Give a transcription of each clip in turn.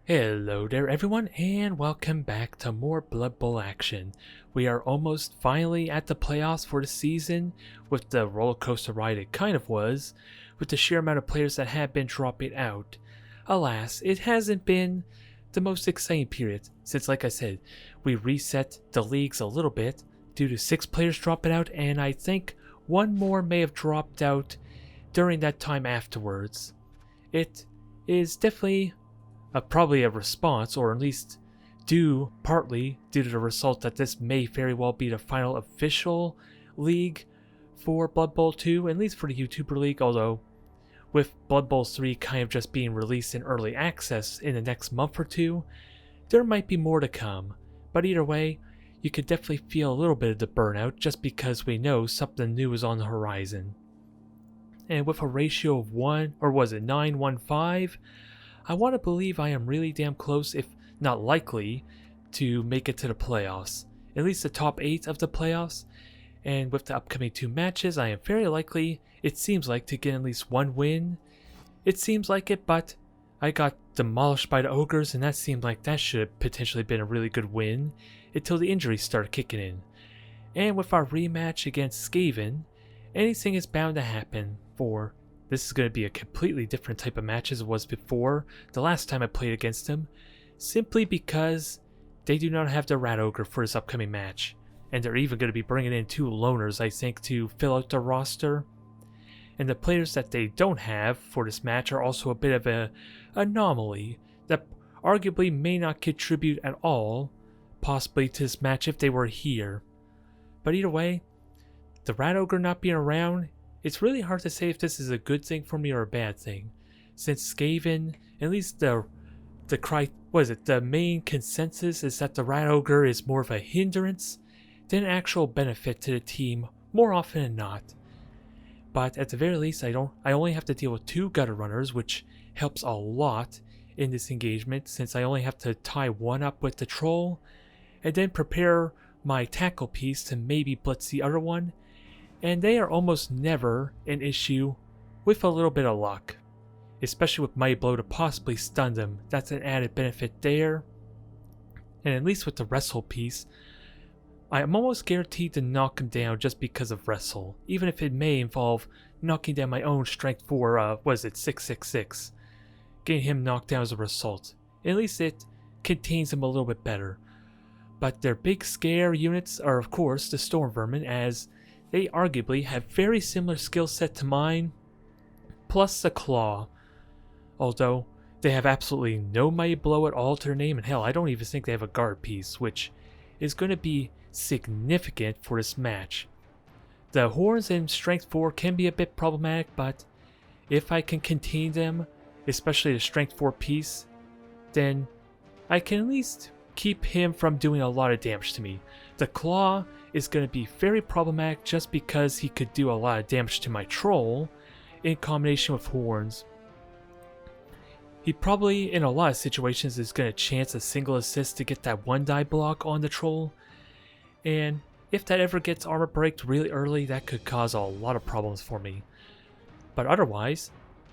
Hello there everyone, and welcome back to more Blood Bowl action. We are almost finally at the playoffs for the season, with the roller coaster ride it kind of was, with the sheer amount of players that have been dropping out. Alas, it hasn't been the most exciting period, since like I said, we reset the leagues a little bit due to 6 players dropping out, and I think one more may have dropped out during that time afterwards. It is definitely probably a response, or at least partly due to the result that this may very well be the final official league for Blood Bowl 2, at least for the YouTuber League, although with Blood Bowl 3 kind of just being released in early access in the next month or two, there might be more to come. But either way, you could definitely feel a little bit of the burnout just because we know something new is on the horizon. And with a ratio of 1, or was it 9-1-5, I want to believe I am really damn close, if not likely, to make it to the playoffs. At least the top 8 of the playoffs. And with the upcoming 2 matches, I am very likely, it seems like, to get at least 1 win. It seems like it, but I got demolished by the Ogres, and that seemed like that should have potentially been a really good win until the injuries started kicking in. And with our rematch against Skaven, anything is bound to happen, for this is going to be a completely different type of match as it was before the last time I played against them, simply because they do not have the Rat Ogre for this upcoming match, and they're even going to be bringing in 2 loners, I think, to fill out the roster. And the players that they don't have for this match are also a bit of an anomaly that arguably may not contribute at all, possibly to this match if they were here. But either way, the Rat Ogre not being around, it's really hard to say if this is a good thing for me or a bad thing, since Skaven, at least the main consensus is that the Rat Ogre is more of a hindrance than an actual benefit to the team more often than not. But at the very least, I only have to deal with 2 gutter runners, which helps a lot in this engagement, since I only have to tie one up with the troll, and then prepare my tackle piece to maybe blitz the other one. And they are almost never an issue with a little bit of luck, especially with Mighty Blow to possibly stun them. That's an added benefit there. And at least with the wrestle piece, I am almost guaranteed to knock him down just because of wrestle, even if it may involve knocking down my own strength for 666, getting him knocked down as a result. At least it contains him a little bit better. But their big scare units are of course the Storm Vermin, as they arguably have very similar skill set to mine, plus the Claw. Although they have absolutely no Mighty Blow at all to their name, and hell, I don't even think they have a guard piece, which is going to be significant for this match. The Horns in Strength 4 can be a bit problematic, but if I can contain them, especially the Strength 4 piece, then I can at least keep him from doing a lot of damage to me. The Claw is going to be very problematic just because he could do a lot of damage to my troll in combination with Horns. He probably, in a lot of situations, is going to chance a single assist to get that 1 die block on the troll, and if that ever gets armor breaked really early, that could cause a lot of problems for me. But otherwise,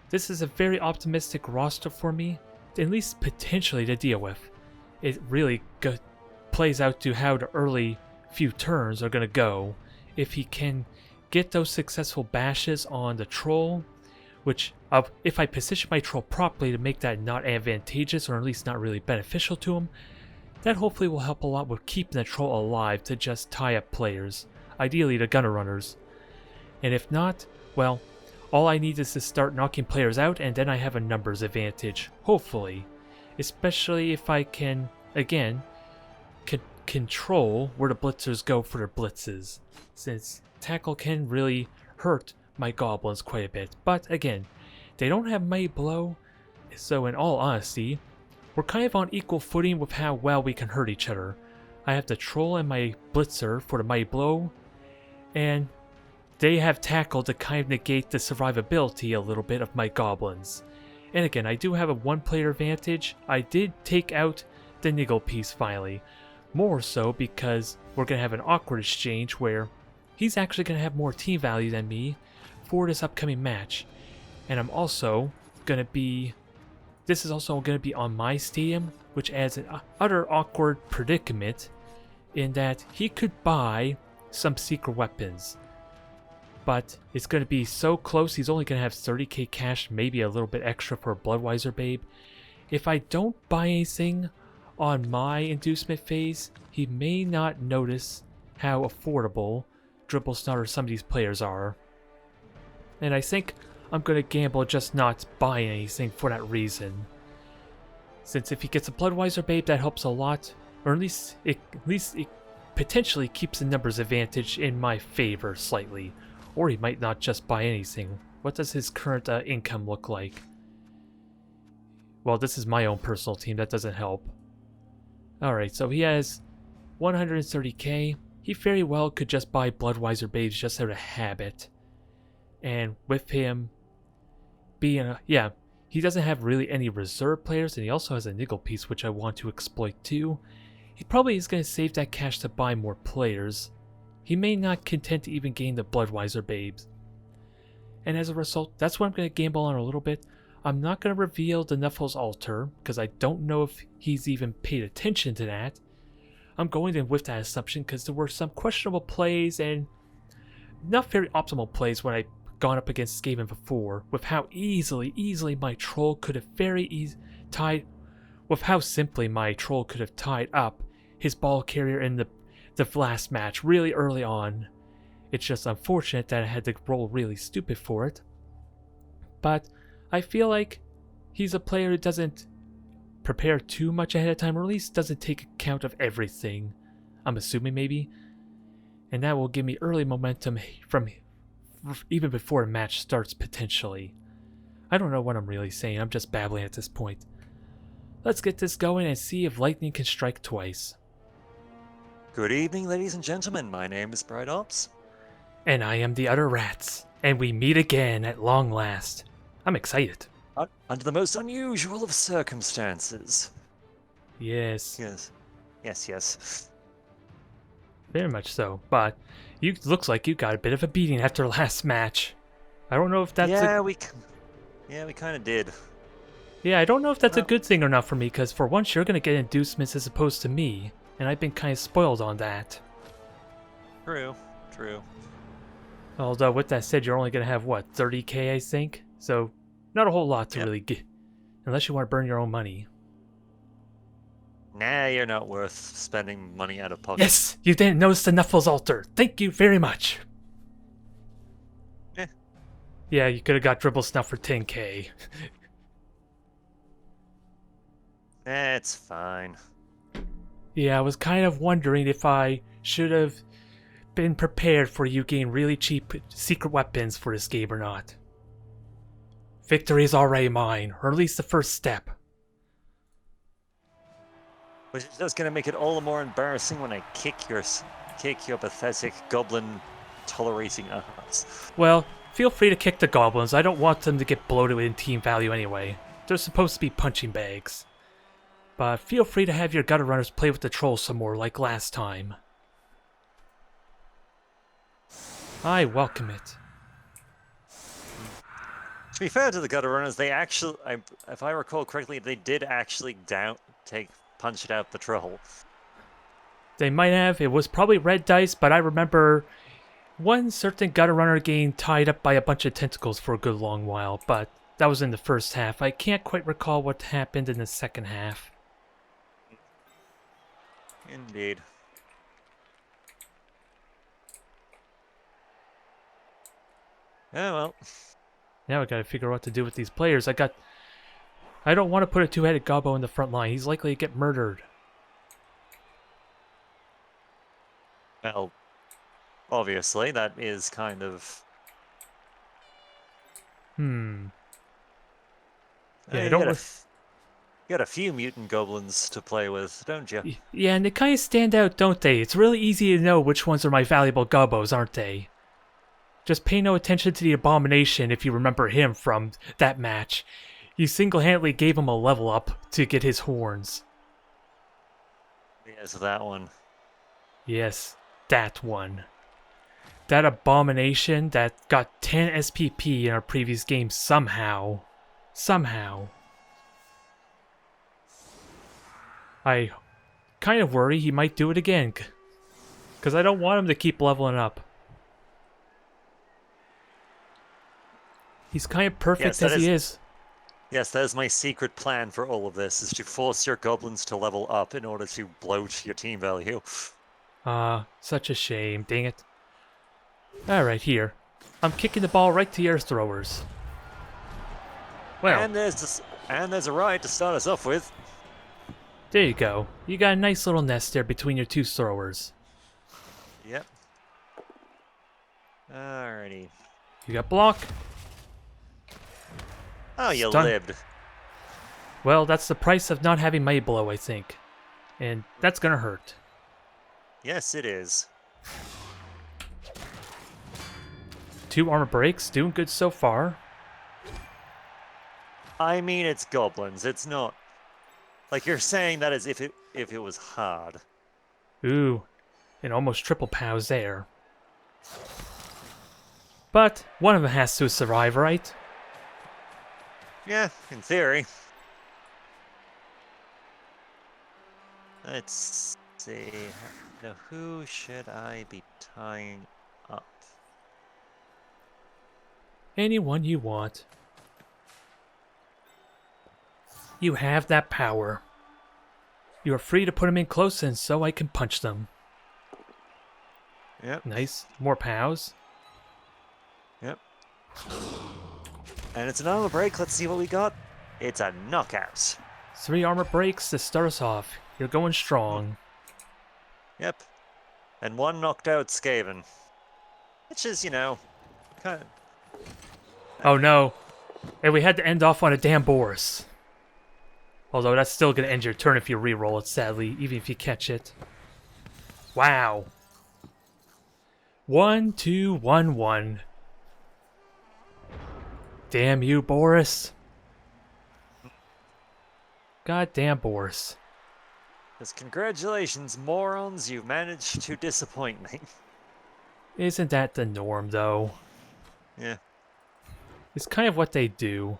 this is a very optimistic roster for me, at least potentially to deal with. It really plays out to how the early few turns are going to go. If he can get those successful bashes on the troll, which if I position my troll properly to make that not advantageous, or at least not really beneficial to him, that hopefully will help a lot with keeping the troll alive to just tie up players, ideally the gunner runners. And if not, well, all I need is to start knocking players out, and then I have a numbers advantage, hopefully. Especially if I can, again, control where the blitzers go for their blitzes, since tackle can really hurt my goblins quite a bit. But again, they don't have Mighty Blow, so in all honesty, we're kind of on equal footing with how well we can hurt each other. I have the troll and my blitzer for the Mighty Blow, and they have tackle to kind of negate the survivability a little bit of my goblins. And again, I do have a 1-player advantage. I did take out the Niggle piece finally, more so because we're going to have an awkward exchange where he's actually going to have more team value than me for this upcoming match. And I'm also going to be this is also going to be on my stadium, which adds an utter awkward predicament in that he could buy some secret weapons. But it's going to be so close, he's only going to have 30k cash, maybe a little bit extra for a Bloodweiser Babe. If I don't buy anything on my inducement phase, he may not notice how affordable Dribble Snot or some of these players are. And I think I'm going to gamble just not buying anything for that reason. Since if he gets a Bloodweiser Babe, that helps a lot. Or at least it potentially keeps the numbers advantage in my favor slightly. Or he might not just buy anything. What does his current income look like? Well, this is my own personal team. That doesn't help. Alright, so he has 130k. He very well could just buy Bloodweiser Babes just out of habit. And with him being a... Yeah, he doesn't have really any reserve players. And he also has a nickel piece, which I want to exploit too. He probably is going to save that cash to buy more players. He may not content to even gain the Bloodweiser Babes. And as a result, that's what I'm going to gamble on a little bit. I'm not going to reveal the Nuffel's altar, because I don't know if he's even paid attention to that. I'm going in with that assumption because there were some questionable plays and not very optimal plays when I've gone up against Skaven before, with how easily my troll could have with how simply my troll could have tied up his ball carrier in the last match really early on. It's just unfortunate that I had to roll really stupid for it. But I feel like he's a player who doesn't prepare too much ahead of time, or at least doesn't take account of everything. I'm assuming maybe. And that will give me early momentum from even before a match starts potentially. I don't know what I'm really saying, I'm just babbling at this point. Let's get this going and see if lightning can strike twice. Good evening, ladies and gentlemen. My name is Bright Ops. And I am the Utter Rats, and we meet again at long last. I'm excited. Under the most unusual of circumstances. Yes. Yes. Very much so, but you looks like you got a bit of a beating after last match. I don't know if that's we kind of did. Yeah, I don't know if that's a good thing or not for me, because for once you're going to get inducements as opposed to me, and I've been kind of spoiled on that. True. Although, with that said, you're only going to have, what, 30k, I think? So, not a whole lot to really get, unless you want to burn your own money. Nah, you're not worth spending money out of pocket. Yes! You didn't notice the Nuffel's altar! Thank you very much! Yeah, you could have got Dribble Snuff for 10k. It's fine. Yeah, I was kind of wondering if I should have been prepared for you getting really cheap secret weapons for this game or not. Victory is already mine, or at least the first step. Which is just gonna make it all the more embarrassing when I kick your pathetic goblin tolerating ass. Well, feel free to kick the goblins. I don't want them to get bloated in team value anyway. They're supposed to be punching bags. But feel free to have your gutter runners play with the trolls some more like last time. I welcome it. To be fair to the gutter runners, they actually, if I recall correctly, they did actually punch it out the troll. They might have. It was probably red dice, but I remember one certain gutter runner getting tied up by a bunch of tentacles for a good long while, but that was in the first half. I can't quite recall what happened in the second half. Indeed. Yeah, well. Now I gotta figure out what to do with these players. I don't want to put a two-headed gobbo in the front line. He's likely to get murdered. Well, obviously, that is kind of... Yeah, You got a few mutant goblins to play with, don't you? Yeah, and they kind of stand out, don't they? It's really easy to know which ones are my valuable gobbos, aren't they? Just pay no attention to the Abomination if you remember him from that match. You single-handedly gave him a level up to get his horns. Yes, that one. Yes, that one. That Abomination that got 10 SPP in our previous game somehow. I kind of worry he might do it again. Because I don't want him to keep leveling up. He's kind of perfect as he is. Yes, that is my secret plan for all of this, is to force your goblins to level up in order to bloat your team value. Such a shame. Dang it. Alright, here. I'm kicking the ball right to your throwers. Well, And there's a ride to start us off with. there you go. You got a nice little nest there between your two throwers. Yep. Alrighty. You got block. Oh, you Stun. lived. Well, that's the price of not having Mighty Blow, I think. And that's gonna hurt. Yes, it is. 2 armor breaks, doing good so far. I mean, it's goblins. It's not like you're saying that as if it was hard. Ooh, and almost triple pows there. But one of them has to survive, right? Yeah, in theory. Let's see. Now, who should I be tying up? Anyone you want. You have that power. You are free to put them in close and so I can punch them. Yep. Nice. More pows. Yep. And it's another break. Let's see what we got. It's a knockout. 3 armor breaks to start us off. You're going strong. Yep. And 1 knocked out Skaven. Which is, kind of... Oh no. And we had to end off on a damn Boris. Although that's still going to end your turn if you reroll it, sadly, even if you catch it. Wow. 1, 2, 1, 1. Damn you, Boris. Goddamn Boris. Yes, congratulations, morons. You've managed to disappoint me. Isn't that the norm, though? Yeah. It's kind of what they do.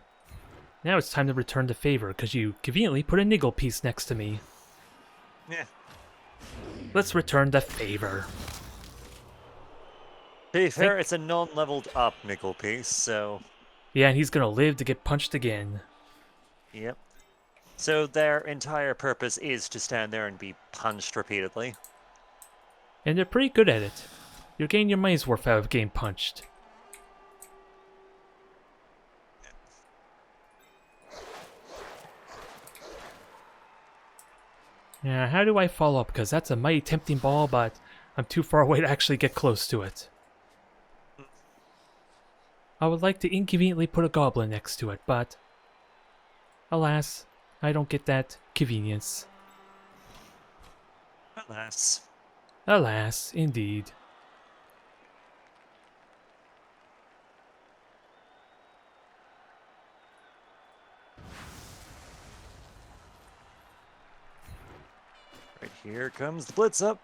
Now it's time to return the favor, because you conveniently put a niggle piece next to me. Yeah. Let's return the favor. To be fair, it's a non-leveled up nickel piece, so... Yeah, and he's gonna live to get punched again. Yep. So their entire purpose is to stand there and be punched repeatedly. And they're pretty good at it. You're getting your money's worth out of getting punched. Yeah, how do I follow up? Because that's a mighty tempting ball, but I'm too far away to actually get close to it. I would like to inconveniently put a goblin next to it, but... alas, I don't get that convenience. Alas. Alas, indeed. Right here comes the blitz up.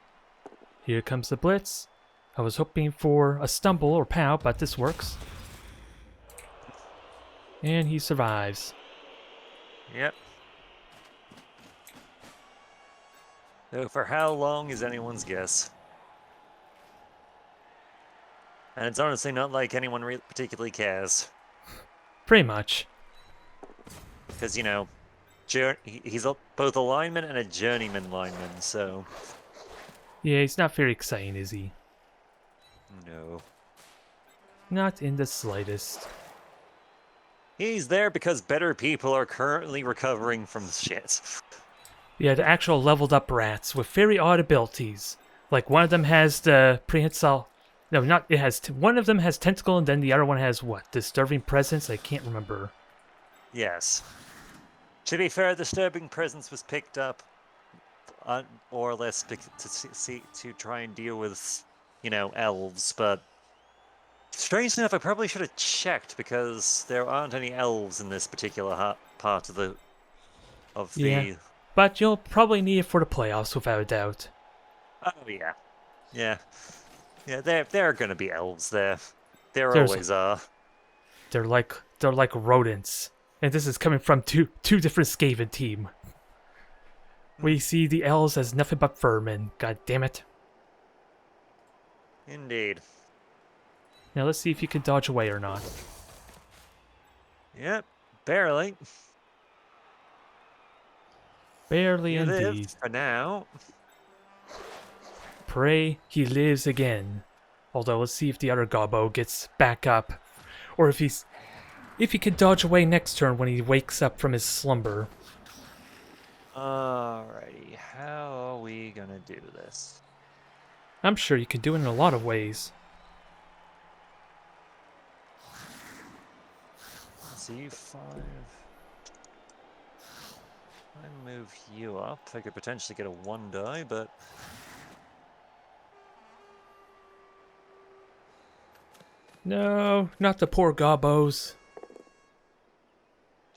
Here comes the blitz. I was hoping for a stumble or pow, but this works. And he survives. Yep. Though for how long is anyone's guess. And it's honestly not like anyone particularly cares. Pretty much. Because, he's both a lineman and a journeyman lineman, so... Yeah, he's not very exciting, is he? No. Not in the slightest. He's there because better people are currently recovering from shit. Yeah, the actual leveled up rats with very odd abilities. Like one of them has the prehensile... No, not... It has... One of them has tentacle and then the other one has what? Disturbing presence? I can't remember. Yes. To be fair, disturbing presence was picked up more or less to try and deal with, elves, but strangely enough, I probably should have checked because there aren't any elves in this particular part of the... Yeah, but you'll probably need it for the playoffs without a doubt. Oh yeah, yeah, yeah. There are gonna be elves there. There There's- always are. They're like rodents. And this is coming from two different Skaven team. We see the elves as nothing but vermin. God damn it. Indeed. Now let's see if you can dodge away or not. Yep, barely. Barely You live indeed. for now. Pray he lives again. Although let's see if the other gobbo gets back up. Or if he can dodge away next turn when he wakes up from his slumber. Alrighty, how are we gonna do this? I'm sure you can do it in a lot of ways. Z5. I move you up. I could potentially get a 1-die, but No, not the poor gobbos.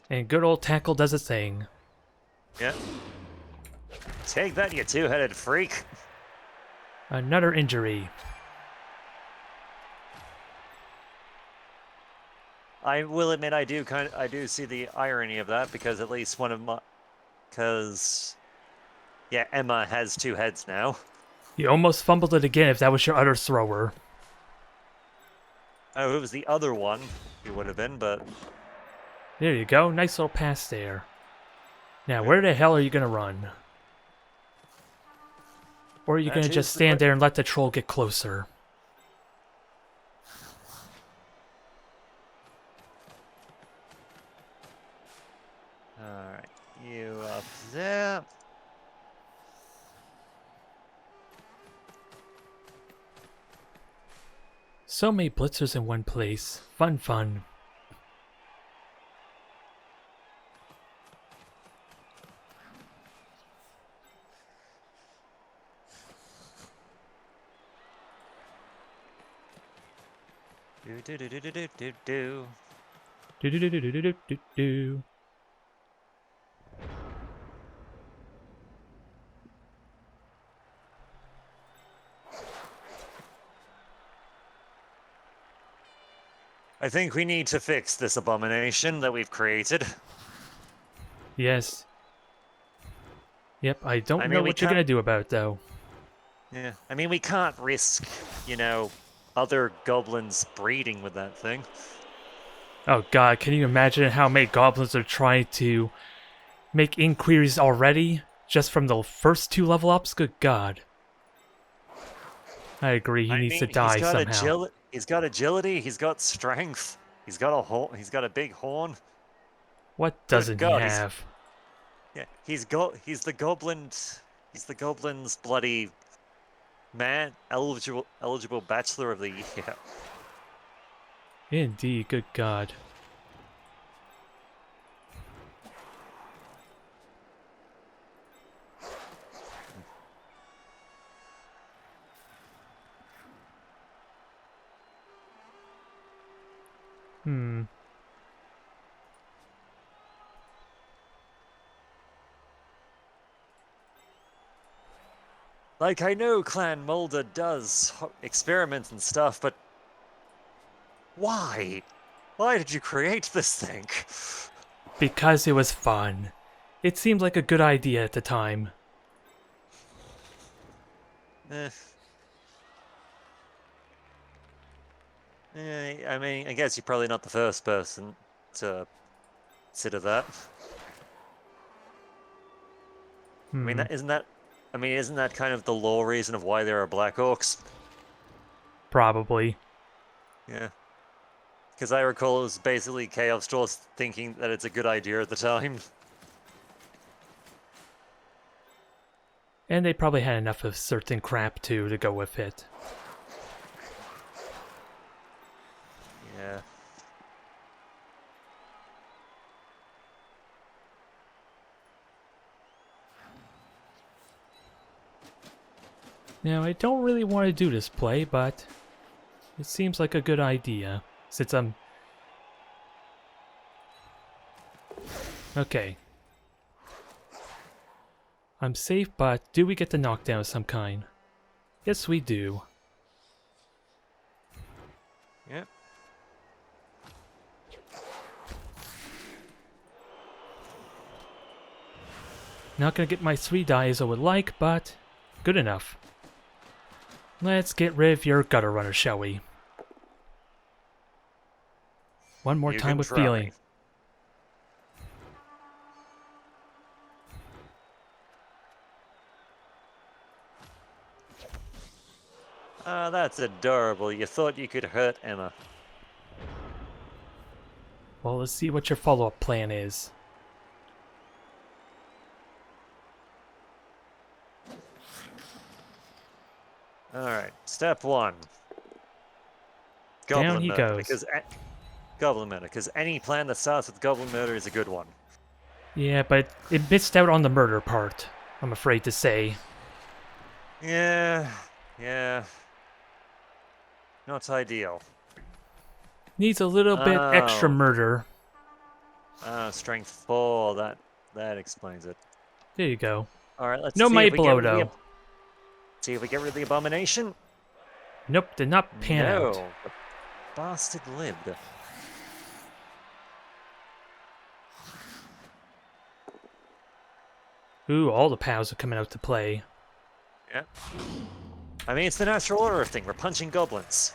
And good old tackle does its thing. yeah. Take that, you two-headed freak. Another injury. I will admit I do see the irony of that because at least one of my yeah, Emma has 2 heads now. You almost fumbled it again if that was your other thrower. Oh, it was the other one. It would have been, but There you go. Nice little pass there. Now, where the hell are you going to run? Or are you going to That just is the stand there and let the troll get closer? Alright, you up there. So many blitzers in one place. Fun, fun. Do do do do do do do do. Do do do do do do do do. I think we need to fix this abomination that we've created. Yes. Yep, I don't I know mean, we what you're going to can't. do about it, though. Yeah, I mean, we can't risk, other goblins breeding with that thing. Oh god, can you imagine how many goblins are trying to make inquiries already? Just from the first 2 level ups? Good god. I agree, he I needs to mean, he's die got somehow. he's got agility, he's got strength, he's got a big horn. What Good doesn't he God, have? he's the goblin's bloody man, eligible bachelor of the year. Indeed, good god. Hmm. Like, I know Clan Mulder does experiments and stuff, but why? Why did you create this thing? Because it was fun. It seemed like a good idea at the time. Eh. I mean, I guess you're probably not the first person to consider that. I mean, Hmm. isn't that kind of the lore reason of why there are Black Orcs? Probably. Yeah. Because I recall it was basically Chaos Dwarfs thinking that it's a good idea at the time. And they probably had enough of certain crap too to go with it. Yeah. Now, I don't really want to do this play, but it seems like a good idea. Since I'm... Okay. I'm safe, but do we get the knockdown of some kind? Yes, we do. Yep. Not gonna get my 3 die as I would like, but good enough. Let's get rid of your gutter runner, shall we? One more You time can with try. feeling. Ah, that's adorable. You thought you could hurt Emma. Well, let's see what your follow-up plan is. Alright, step 1. Down Goblin he murder, goes. because any plan that starts with goblin murder is a good one. Yeah, but it missed out on the murder part, I'm afraid to say. Yeah. Not ideal. Needs a little bit extra Oh. murder. Strength 4, that explains it. There you go. Alright, let's No see if might we get blow, rid of the though. see if we get rid of the abomination. Nope, did not pan out. No. The bastard lived. Ooh, all the pals are coming out to play. Yeah. I mean, it's the natural order of thing. We're punching goblins.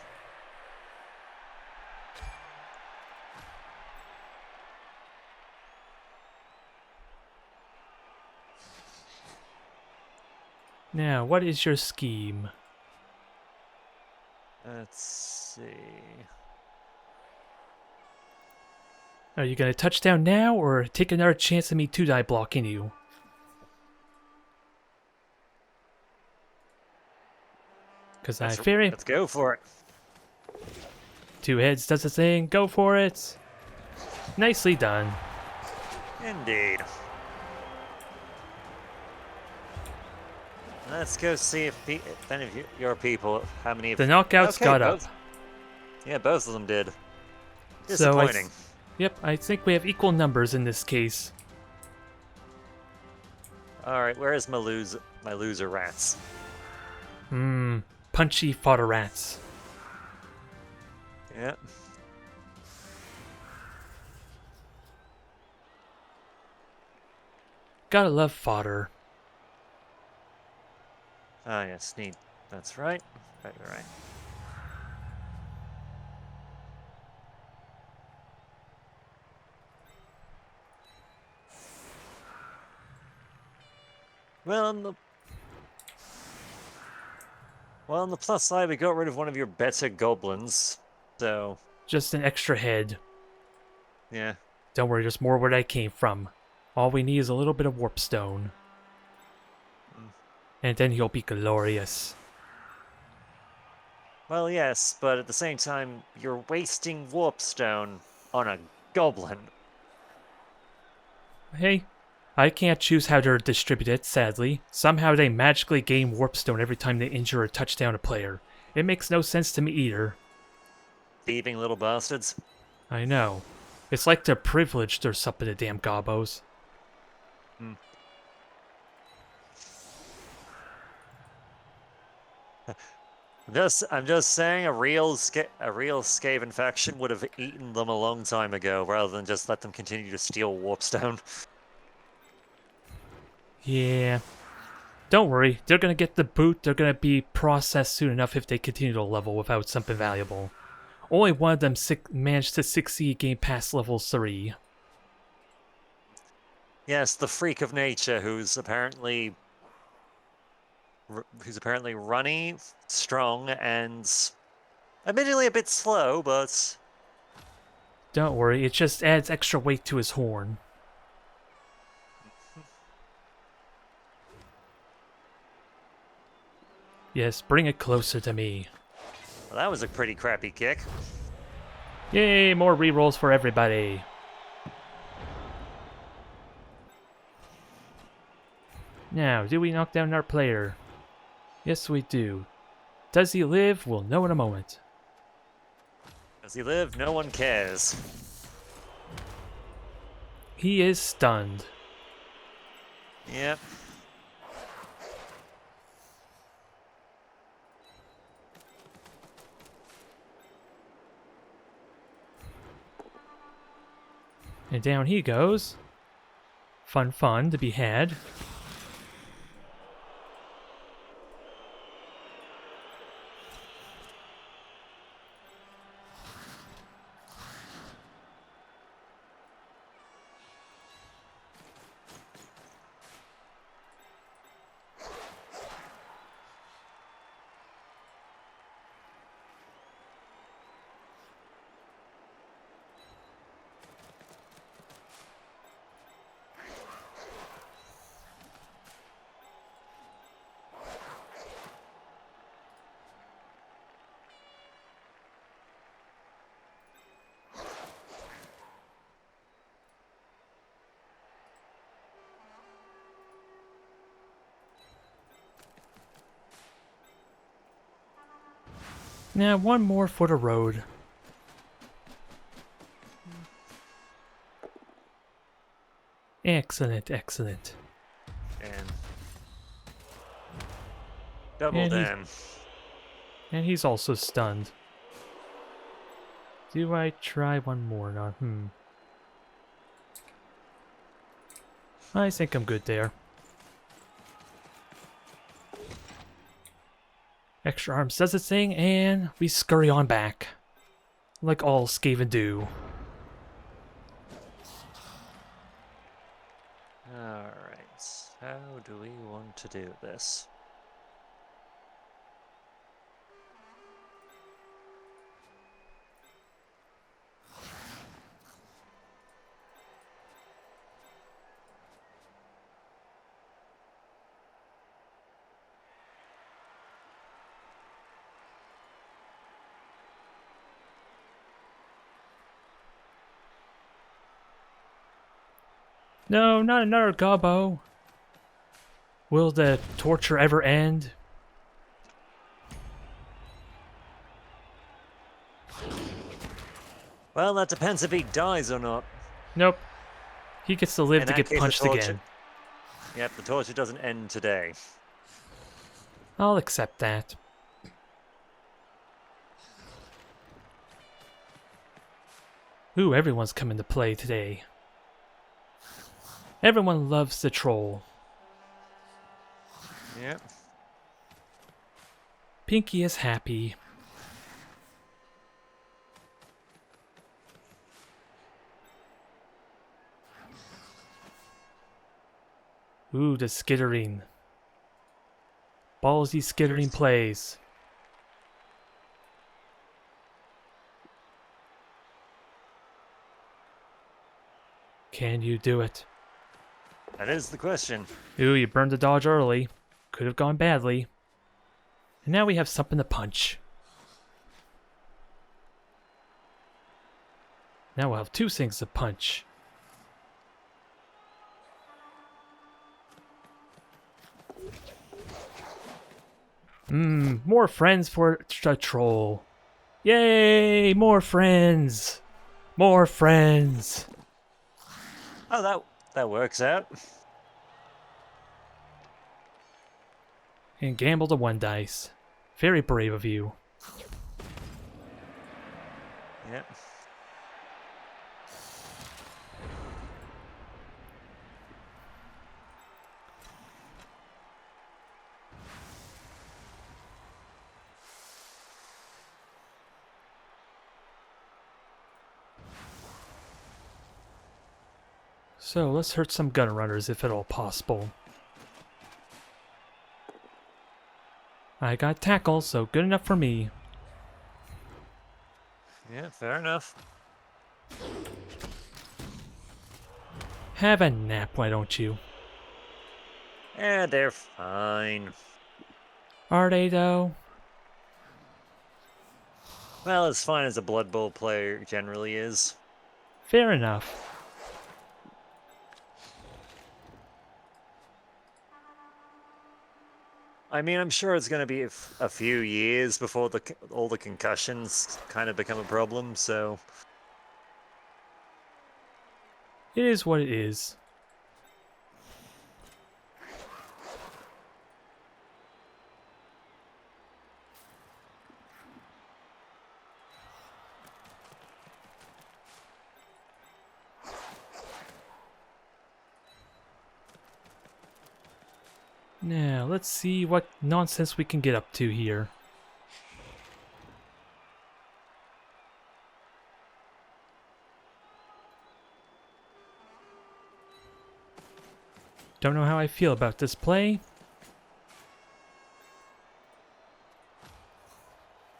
Now, what is your scheme? Let's see. Are you gonna touchdown now, or take another chance of me 2-die blocking you? Because I fear Let's go for it. 2 heads does the thing. Go for it. Nicely done. Indeed. Let's go see if any of your people, how many of... The knockouts got up. Yeah, both of them did. So Disappointing. yep, I think we have equal numbers in this case. Alright, where is my loser rats? Punchy fodder rats. Yeah. Gotta love fodder. Ah, yes, neat. That's right. Right. Well, on the plus side, we got rid of one of your better goblins, so... Just an extra head. Yeah. Don't worry, there's more where that came from. All we need is a little bit of warpstone. And then he'll be glorious. Well, yes, but at the same time, you're wasting warpstone on a goblin. Hey, I can't choose how to distribute it, sadly. Somehow they magically gain warpstone every time they injure or touchdown a player. It makes no sense to me either. Thieving little bastards. I know. It's like they're privileged or something, the damn gobbos. I'm just saying, a real Skaven faction would have eaten them a long time ago, rather than just let them continue to steal warpstone. Yeah. Don't worry, they're gonna get the boot, they're gonna be processed soon enough if they continue to level without something valuable. Only one of them managed to succeed Game Pass level 3. Yes, the freak of nature who's apparently runny, strong, and admittedly a bit slow, but... Don't worry, it just adds extra weight to his horn. Yes, bring it closer to me. Well, that was a pretty crappy kick. Yay, more rerolls for everybody. Now, do we knock down our player? Yes, we do. Does he live? We'll know in a moment. Does he live? No one cares. He is stunned. Yep. And down he goes. Fun to be had. Now, one more for the road. Excellent, excellent. And double And he's, down. and he's also stunned. Do I try one more? Not. I think I'm good there. Extra arms does its thing, and we scurry on back. Like all Skaven do. Alright, how do we want to do this? No, not another gobbo. Will the torture ever end? Well, that depends if he dies or not. Nope. He gets to live In to that get case, the punched torture- again. Yep, the torture doesn't end today. I'll accept that. Ooh, everyone's coming to play today. Everyone loves the troll. Yep. Pinky is happy. Ooh, the skittering. Ballsy skittering plays. Can you do it? That is the question. Ooh, you burned the dodge early. Could have gone badly. And now we have something to punch. Now we'll have two things to punch. More friends for the troll. Yay, more friends. More friends. Oh, that works out. And gamble the one dice. Very brave of you. Yep. So let's hurt some gun runners if at all possible. I got tackle, so good enough for me. Yeah, fair enough. Have a nap, why don't you? Yeah, they're fine. Are they though? Well, as fine as a Blood Bowl player generally is. Fair enough. I mean, I'm sure it's going to be a few years before all the concussions kind of become a problem, so... It is what it is. Now, let's see what nonsense we can get up to here. Don't know how I feel about this play.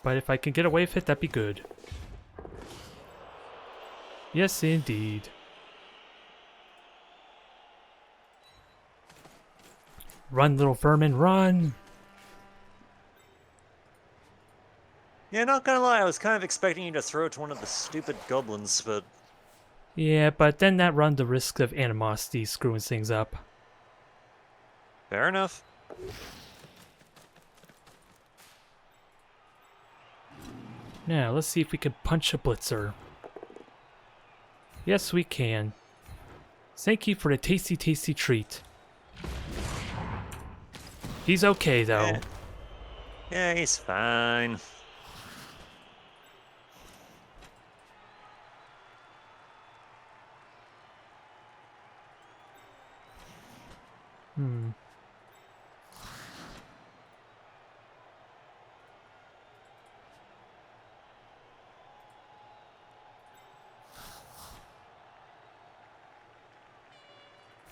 But if I can get away with it, that'd be good. Yes, indeed. Run, little vermin, run! Yeah, not gonna lie, I was kind of expecting you to throw it to one of the stupid goblins, but... Yeah, but then that run the risk of animosity screwing things up. Fair enough. Now, let's see if we can punch a blitzer. Yes, we can. Thank you for the tasty, tasty treat. He's okay, though. Yeah, he's fine.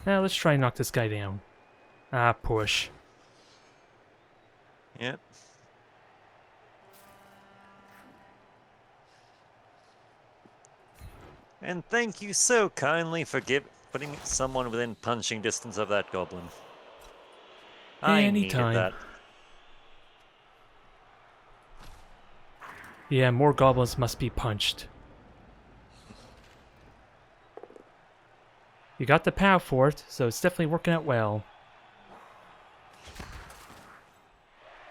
Now, let's try and knock this guy down. Ah, push. Yep. And thank you so kindly for putting someone within punching distance of that goblin. I needed Anytime. that. Yeah, more goblins must be punched. You got the pow for it, so it's definitely working out well.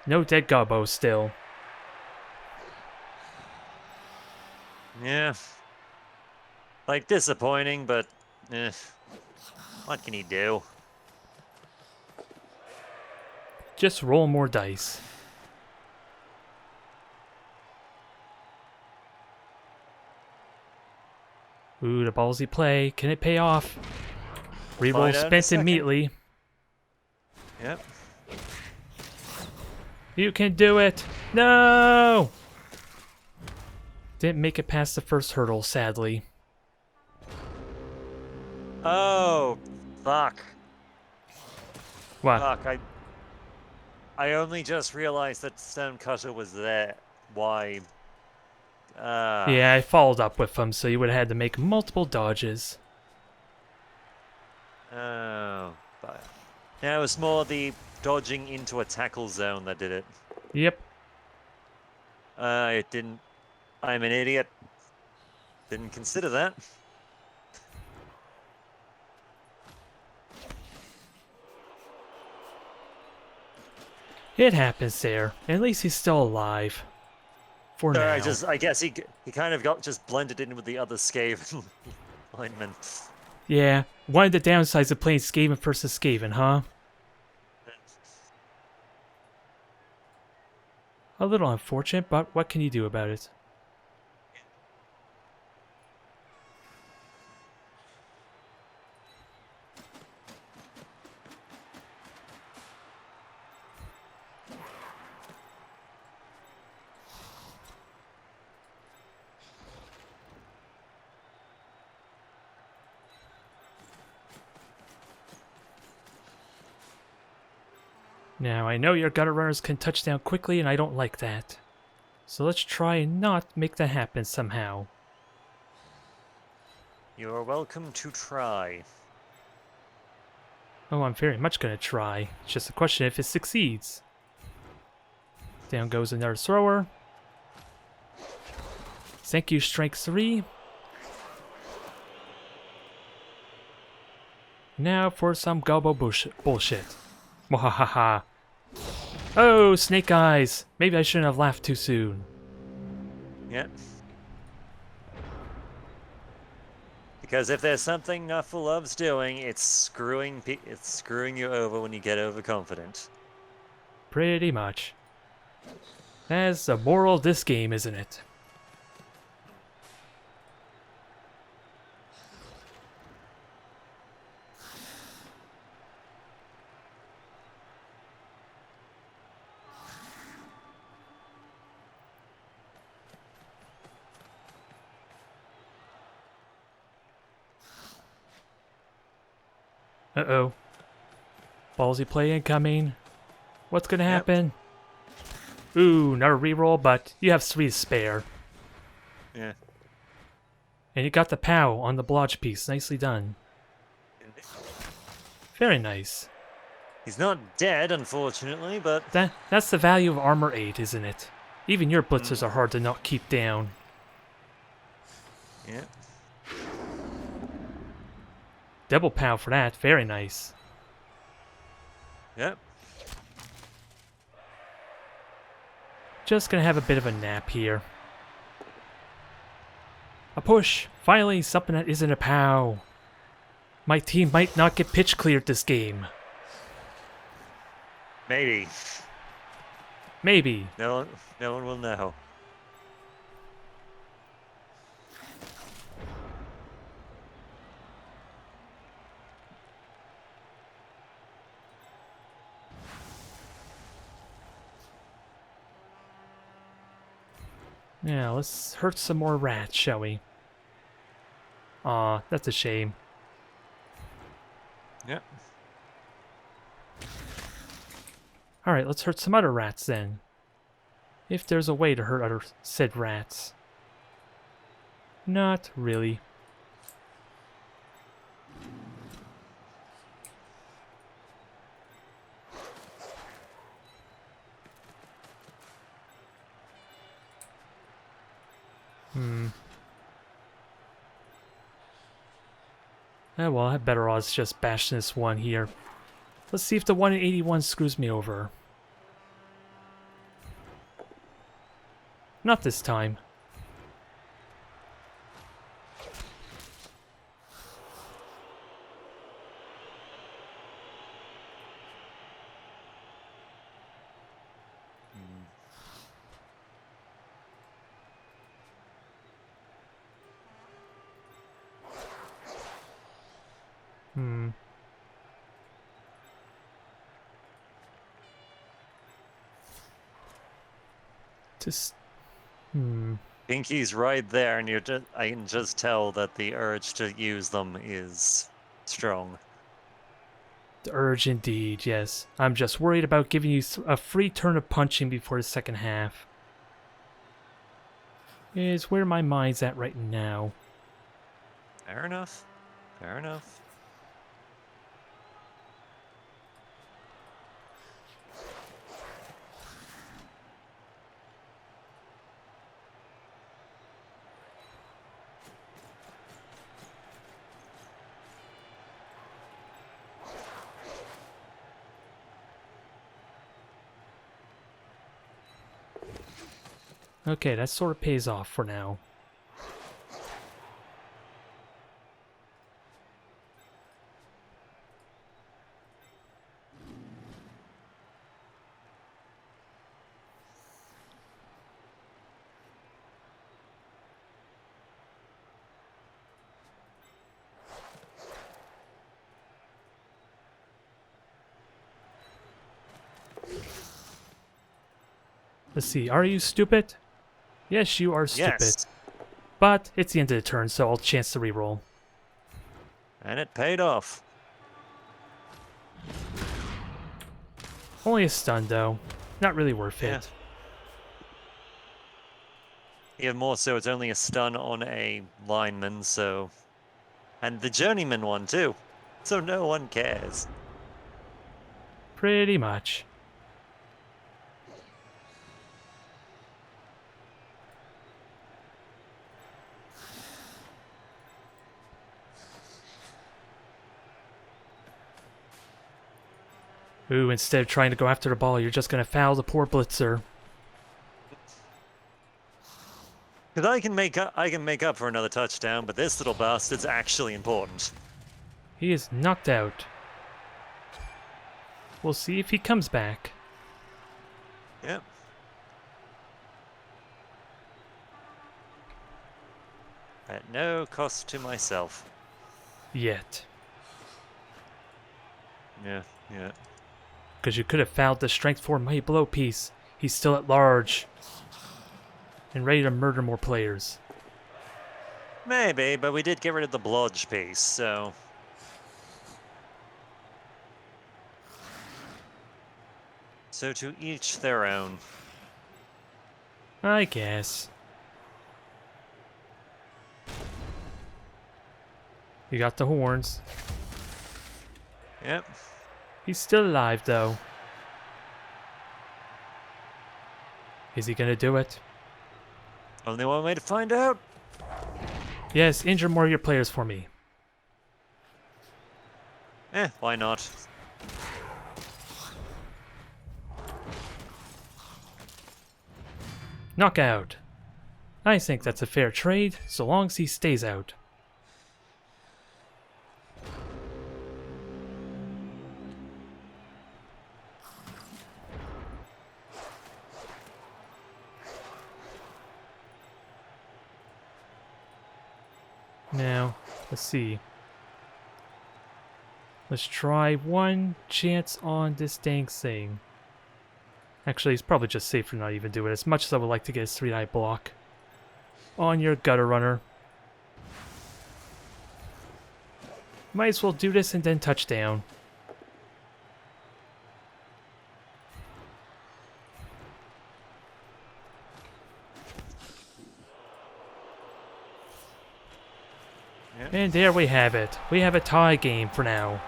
No dead gobbo still. Yeah. Like, disappointing, but what can he do? Just roll more dice. Ooh, the ballsy play. Can it pay off? Reroll Find out in a spent second. immediately. Yep. You can do it! No! Didn't make it past the first hurdle, sadly. Oh, fuck. What? Fuck, I only just realized that Stonecutter was there. Why? Yeah, I followed up with him, so you would have had to make multiple dodges. Oh, but yeah, it was more the dodging into a tackle zone that did it. Yep. It didn't. I'm an idiot. Didn't consider that. It happens there. At least he's still alive. For now. I guess he kind of got just blended in with the other Skaven linemen. Yeah, one of the downsides of playing Skaven versus Skaven, huh? A little unfortunate, but what can you do about it? Now, I know your gutter runners can touch down quickly, and I don't like that. So let's try and not make that happen somehow. You are welcome to try. Oh, I'm very much gonna try. It's just a question if it succeeds. Down goes another thrower. Thank you, strike 3. Now for some gobbo bullshit. Mwahaha. Oh, snake eyes! Maybe I shouldn't have laughed too soon. Yeah. Because if there's something Nuffle loves doing, it's screwing you over when you get overconfident. Pretty much. That's the moral of this game, isn't it? Uh-oh. Ballsy play incoming. What's gonna happen? Ooh, another reroll, but you have 3 to spare. Yeah. And you got the POW on the blotch piece. Nicely done. Very nice. He's not dead, unfortunately, but That's the value of Armor 8, isn't it? Even your blitzers are hard to not keep down. yeah. Double POW for that. Very nice. Yep. Just gonna have a bit of a nap here. A push! Finally, something that isn't a POW. My team might not get pitch cleared this game. Maybe. Maybe. No one will know. Yeah, let's hurt some more rats, shall we? Aw, that's a shame. Yep. Alright, let's hurt some other rats then. If there's a way to hurt other said rats. Not really. Oh well, I have better odds just bashing this one here. Let's see if the 1 in 81 screws me over. Not this time. Just... Pinky's right there, and I can just tell that the urge to use them is strong. The urge indeed, yes. I'm just worried about giving you a free turn of punching before the second half. Is where my mind's at right now. Fair enough. Fair enough. Okay, that sort of pays off for now. Let's see, are you stupid? Yes, you are stupid. Yes. But it's the end of the turn, so I'll chance to reroll. And it paid off. Only a stun, though. Not really worth it. Even more so, it's only a stun on a lineman, so... And the journeyman one, too. So no one cares. Pretty much. Ooh, instead of trying to go after the ball, you're just gonna foul the poor blitzer. Because I can make up for another touchdown, but this little bastard's actually important. He is knocked out. We'll see if he comes back. Yep. At no cost to myself. Yet. Yeah. Because you could have fouled the strength 4 mighty blow piece. He's still at large. And ready to murder more players. Maybe, but we did get rid of the blodge piece, so... So to each their own. I guess. You got the horns. Yep. He's still alive, though. Is he gonna do it? Only one way to find out. Yes, injure more of your players for me. Why not? Knockout. I think that's a fair trade, so long as he stays out. Now, let's see. Let's try one chance on this dang thing. Actually, it's probably just safer not even do it, as much as I would like to get his 3-die block. On your gutter runner. Might as well do this and then touchdown. Yep. And there we have it. We have a tie game for now.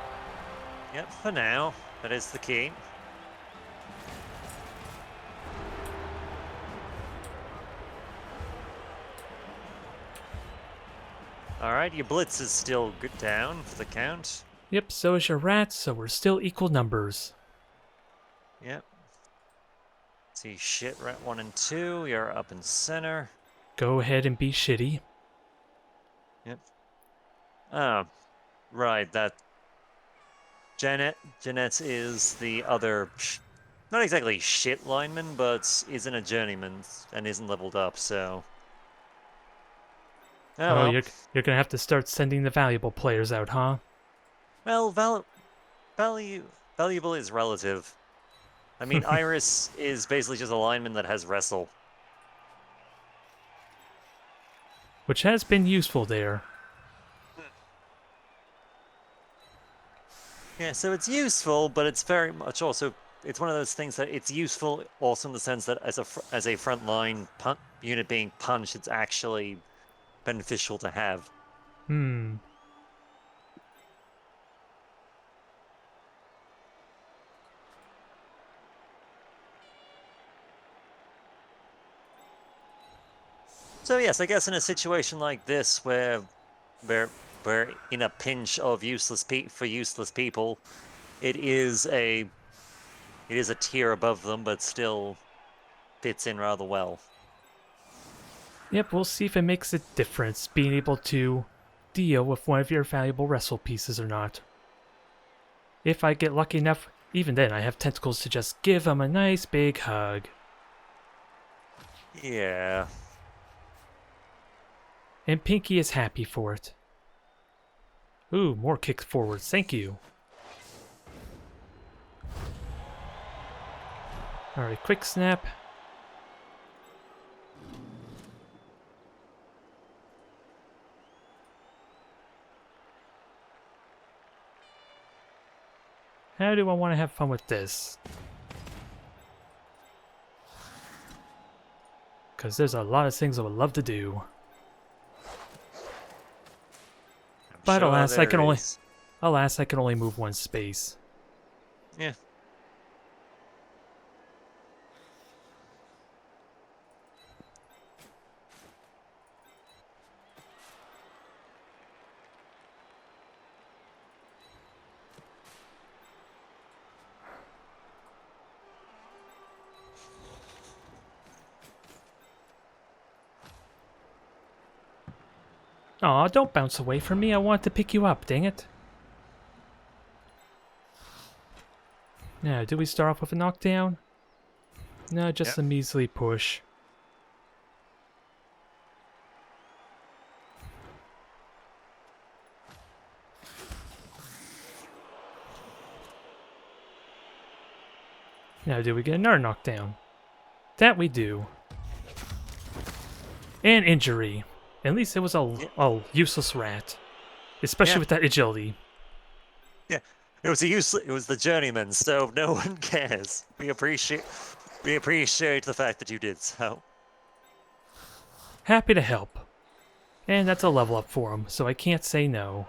Yep, for now. That is the key. Alright, your blitz is still good down for the count. Yep, so is your rat, so we're still equal numbers. Yep. See, shit, rat 1 and 2, you're up in center. Go ahead and be shitty. Yep. Ah, right, that... Jeanette is the other... Not exactly shit lineman, but isn't a journeyman and isn't leveled up, so... Oh, well. you're gonna have to start sending the valuable players out, huh? Well, valuable is relative. I mean, Iris is basically just a lineman that has wrestle. Which has been useful there. Yeah, so it's useful, but it's very much also... It's one of those things that it's useful also in the sense that as a frontline unit being punched, it's actually beneficial to have. Hmm. So yes, I guess in a situation like this where we're in a pinch of useless people, it is a tier above them, but still fits in rather well. Yep, we'll see if it makes a difference being able to deal with one of your valuable wrestle pieces or not. If I get lucky enough, even then I have tentacles to just give him a nice big hug. Yeah. And Pinky is happy for it. Ooh, more kicks forwards, thank you. Alright, quick snap. How do I want to have fun with this? Because there's a lot of things I would love to do. But Sure alas, there is. I can only move one space. Yeah. Aw, don't bounce away from me. I want to pick you up, dang it. Now, do we start off with a knockdown? No, just a measly push. Now, do we get another knockdown? That we do. And injury. At least it was a useless rat. Especially with that agility. Yeah. It was the journeyman, so no one cares. We appreciate the fact that you did so. Happy to help. And that's a level up for him, so I can't say no.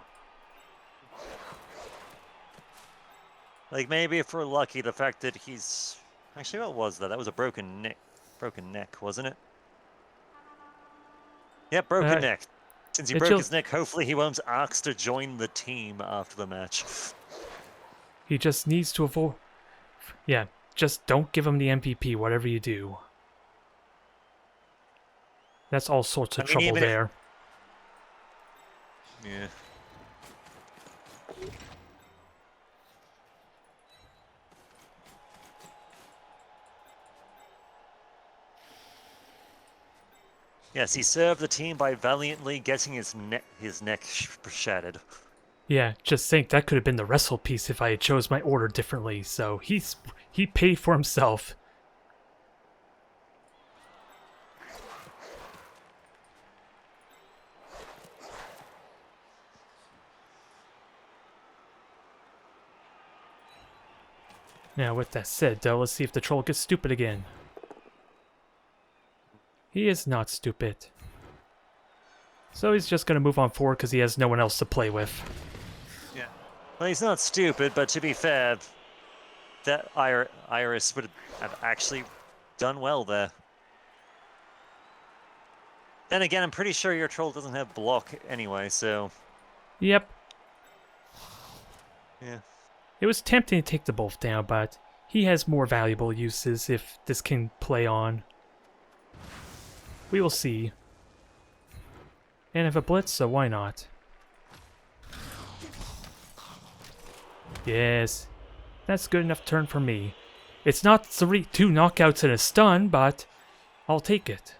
Like, maybe if we're lucky, the fact that he's... Actually, what was that? That was a broken neck, wasn't it? Yep, broken neck. Since he broke his neck, hopefully he won't ask to join the team after the match. He just needs to avoid... Yeah, just don't give him the MVP, whatever you do. That's all sorts I of mean, trouble even if... there. Yeah. Yes, he served the team by valiantly getting his neck shattered. Yeah, just think that could have been the wrestle piece if I had chose my order differently. So he paid for himself. Now, with that said, though, let's see if the troll gets stupid again. He is not stupid. So he's just going to move on forward because he has no one else to play with. Yeah. Well, he's not stupid, but to be fair, that Iris would have actually done well there. Then again, I'm pretty sure your troll doesn't have block anyway, so... Yep. Yeah. It was tempting to take the both down, but he has more valuable uses if this can play on. We will see. And if a blitz, so why not? Yes. That's good enough turn for me. It's not two knockouts and a stun, but I'll take it.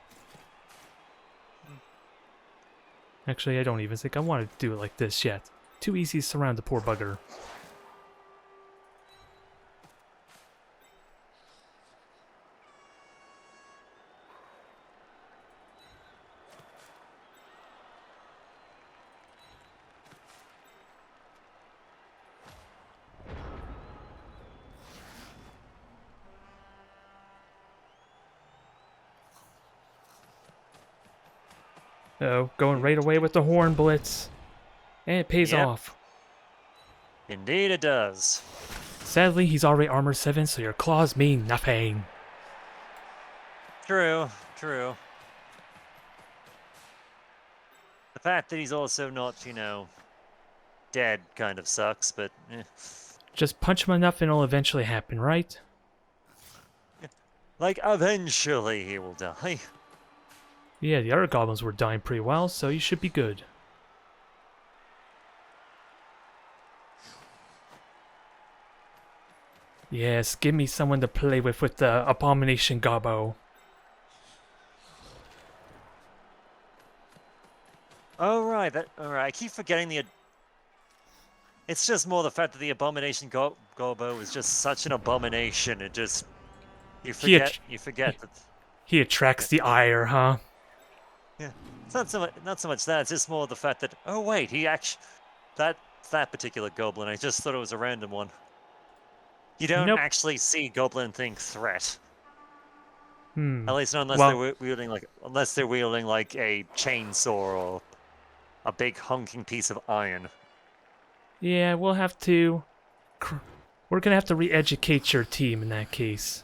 Actually, I don't even think I want to do it like this yet. Too easy to surround the poor bugger. Oh, going right away with the horn blitz. And it pays Yep. off. Indeed it does. Sadly, he's already armor 7, so your claws mean nothing. True, true. The fact that he's also not, you know, dead kind of sucks, but... Just punch him enough and it'll eventually happen, right? Like, eventually he will die. Yeah, the other goblins were dying pretty well, so you should be good. Yes, give me someone to play with the Abomination Gobbo. Oh, right, alright, I keep forgetting the... It's just more the fact that the Abomination Gobo is just such an abomination, it just... You forget that... He attracts the ire, huh? Yeah, it's not so much that, it's just more the fact that... Oh, wait, he actually... That particular goblin, I just thought it was a random one. You don't Nope. actually see goblin thing threat. Hmm. At least not unless Well, they're wielding like a chainsaw or a big honking piece of iron. yeah, we'll have to... We're gonna have to re-educate your team in that case.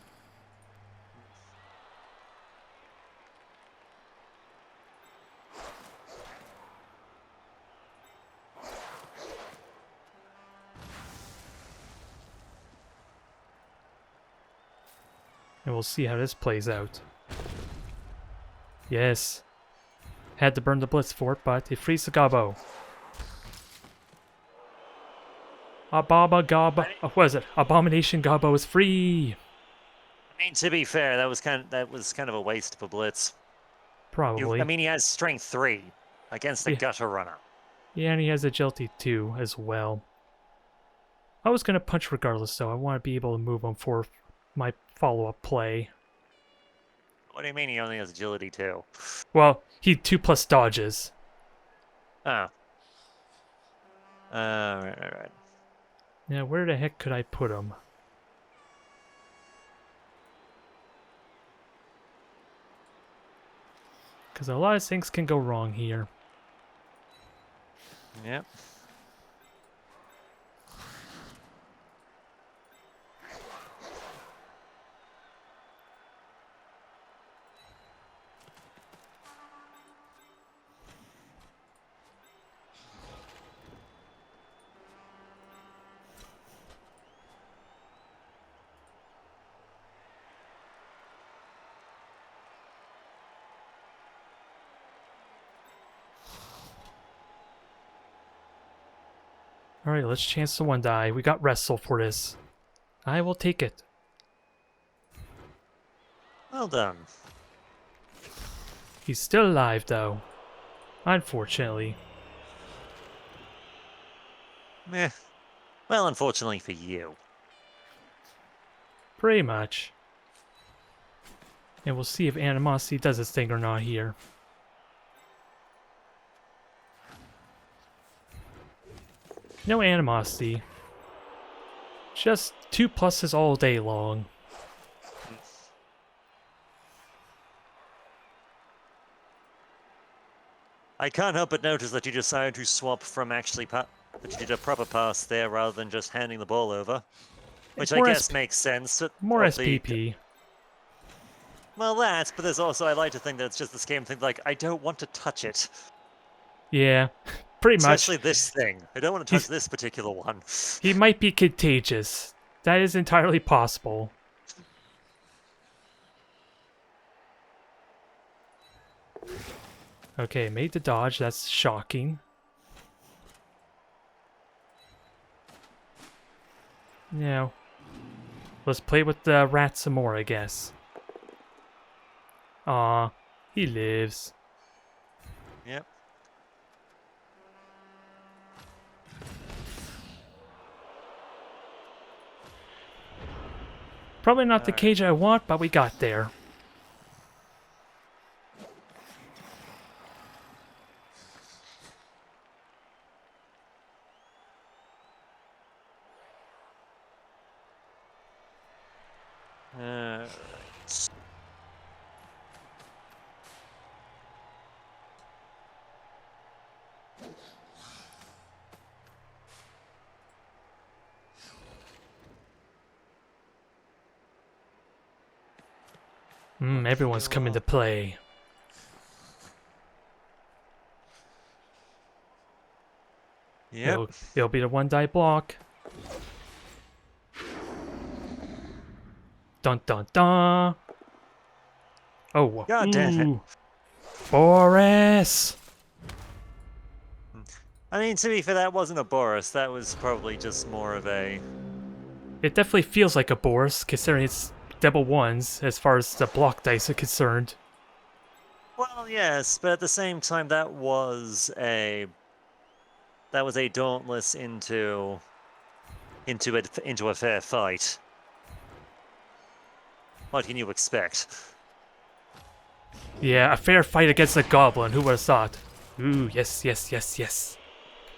And we'll see how this plays out. Yes. Had to burn the blitz for it, but it frees the gobbo. What is it? Abomination Gobbo is free! I mean, to be fair, that was kind of a waste of a blitz. Probably. I mean, he has strength 3 against a Yeah. gutter runner. Yeah, and he has agility 2 as well. I was gonna punch regardless, though. I want to be able to move him for my follow-up play. What do you mean he only has agility 2? Well, he 2+ dodges. Oh. Right. Now, where the heck could I put him? Because a lot of things can go wrong here. Yep. Alright, let's chance the one die. We got wrestle for this. I will take it. Well done. He's still alive, though. Unfortunately. Meh. Well, unfortunately for you. Pretty much. And we'll see if animosity does its thing or not here. No animosity. Just 2 pluses all day long. I can't help but notice that you decided to swap from actually that you did a proper pass there rather than just handing the ball over. Which I guess makes sense. More SPP. Well, that, but there's also, I like to think that it's just this game thing, like, I don't want to touch it. Yeah, pretty much. Especially this thing. I don't want to touch this particular one. He might be contagious. That is entirely possible. Okay, made the dodge. That's shocking. Now, let's play with the rat some more, I guess. Aw, he lives. Yep. Probably not the cage I want, but we got there. Right. Everyone's coming to play. Yep. It'll be the one die block. Dun dun dun. Oh, God damn it. Boris! I mean, to be fair, that wasn't a Boris. That was probably just more of a... It definitely feels like a Boris, considering it's double ones as far as the block dice are concerned. Well, yes, but at the same time, that was a dauntless into a fair fight. What can you expect? Yeah, a fair fight against a goblin, who would have thought? Ooh, yes, yes, yes, yes.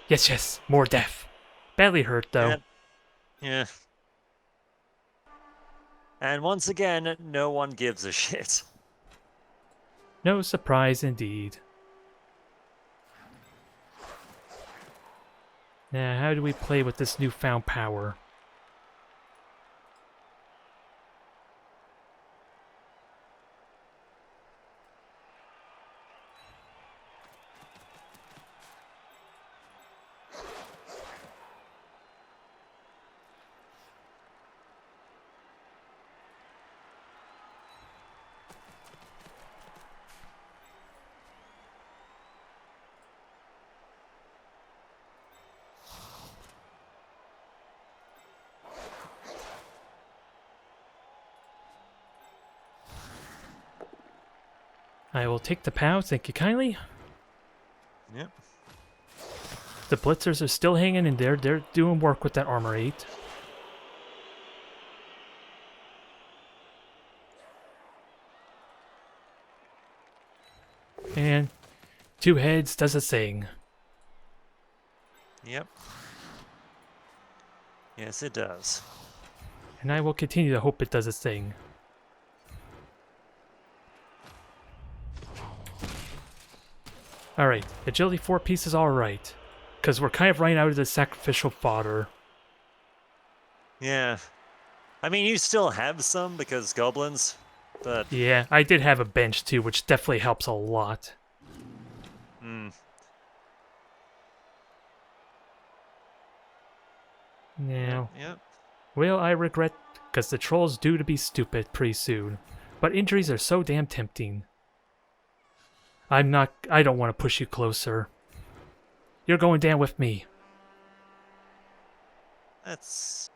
Yes, yes, more death. Badly hurt, though. Yeah. And once again, no one gives a shit. No surprise indeed. Now, how do we play with this newfound power? I will take the POW, thank you kindly. Yep. The Blitzers are still hanging in there. They're doing work with that Armor 8. And 2 heads does a thing. Yep. Yes, it does. And I will continue to hope it does its thing. Alright, agility 4 piece is alright. Because we're kind of running out of the sacrificial fodder. Yeah. I mean, you still have some because goblins, but... Yeah, I did have a bench too, which definitely helps a lot. Now, Yep. will I regret, because the troll's due to be stupid pretty soon. But injuries are so damn tempting. I don't want to push you closer. You're going down with me. That's...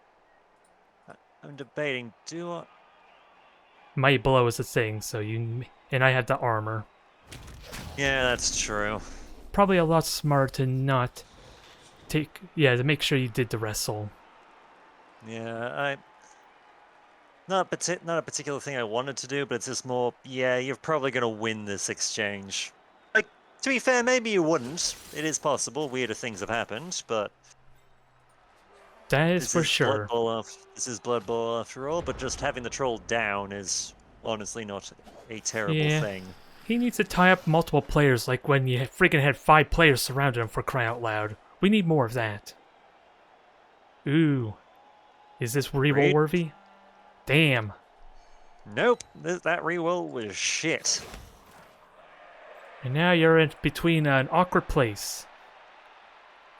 I'm debating, do I... Might blow is a thing, so you... And I had the armor. Yeah, that's true. Probably a lot smarter to not take... Yeah, to make sure you did the wrestle. Yeah, not a particular thing I wanted to do, but it's just more, yeah, you're probably going to win this exchange. Like, to be fair, maybe you wouldn't. It is possible. Weirder things have happened, but... That is for sure. This is Blood Bowl after all, but just having the troll down is honestly not a terrible Yeah. thing. He needs to tie up multiple players, like when you freaking had 5 players surrounding him, for crying out loud. We need more of that. Ooh. Is this reroll worthy? Damn. Nope, that reroll was shit. And now you're in between an awkward place.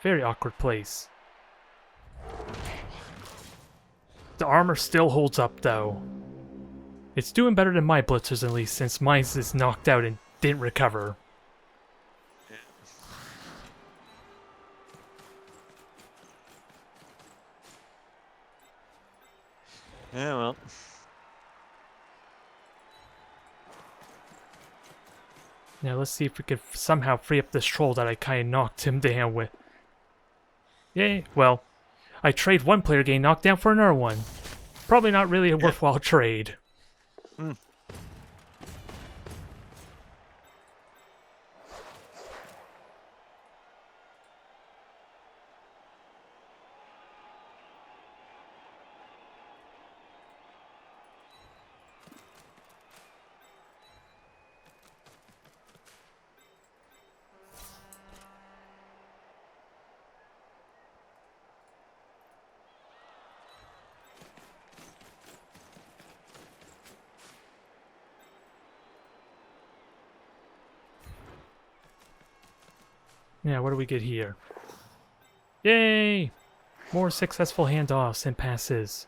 Very awkward place. The armor still holds up, though. It's doing better than my blitzers, at least, since mine is knocked out and didn't recover. Yeah, well. Now let's see if we can somehow free up this troll that I kind of knocked him down with. Yay, well, I trade one player getting knocked down for another one. Probably not really a worthwhile trade. Hmm. Yeah, what do we get here? Yay! More successful handoffs and passes.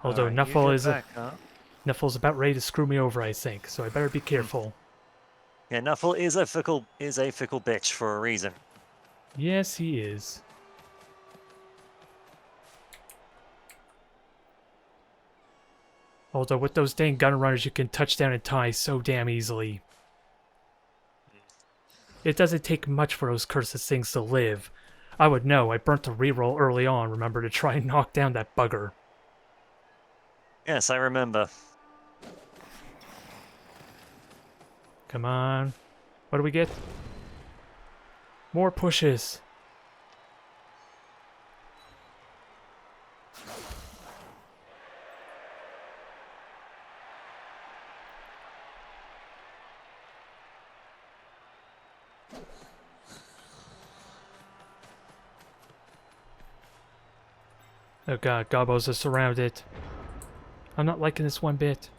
Although Nuffle's about ready to screw me over, I think, so I better be careful. Yeah, Nuffle is a fickle bitch for a reason. Yes, he is. Although with those dang gun runners, you can touch down and tie so damn easily. It doesn't take much for those cursed things to live. I would know. I burnt the reroll early on, remember, to try and knock down that bugger. Yes, I remember. Come on. What do we get? More pushes. Oh god, Gobos are surrounded. I'm not liking this one bit.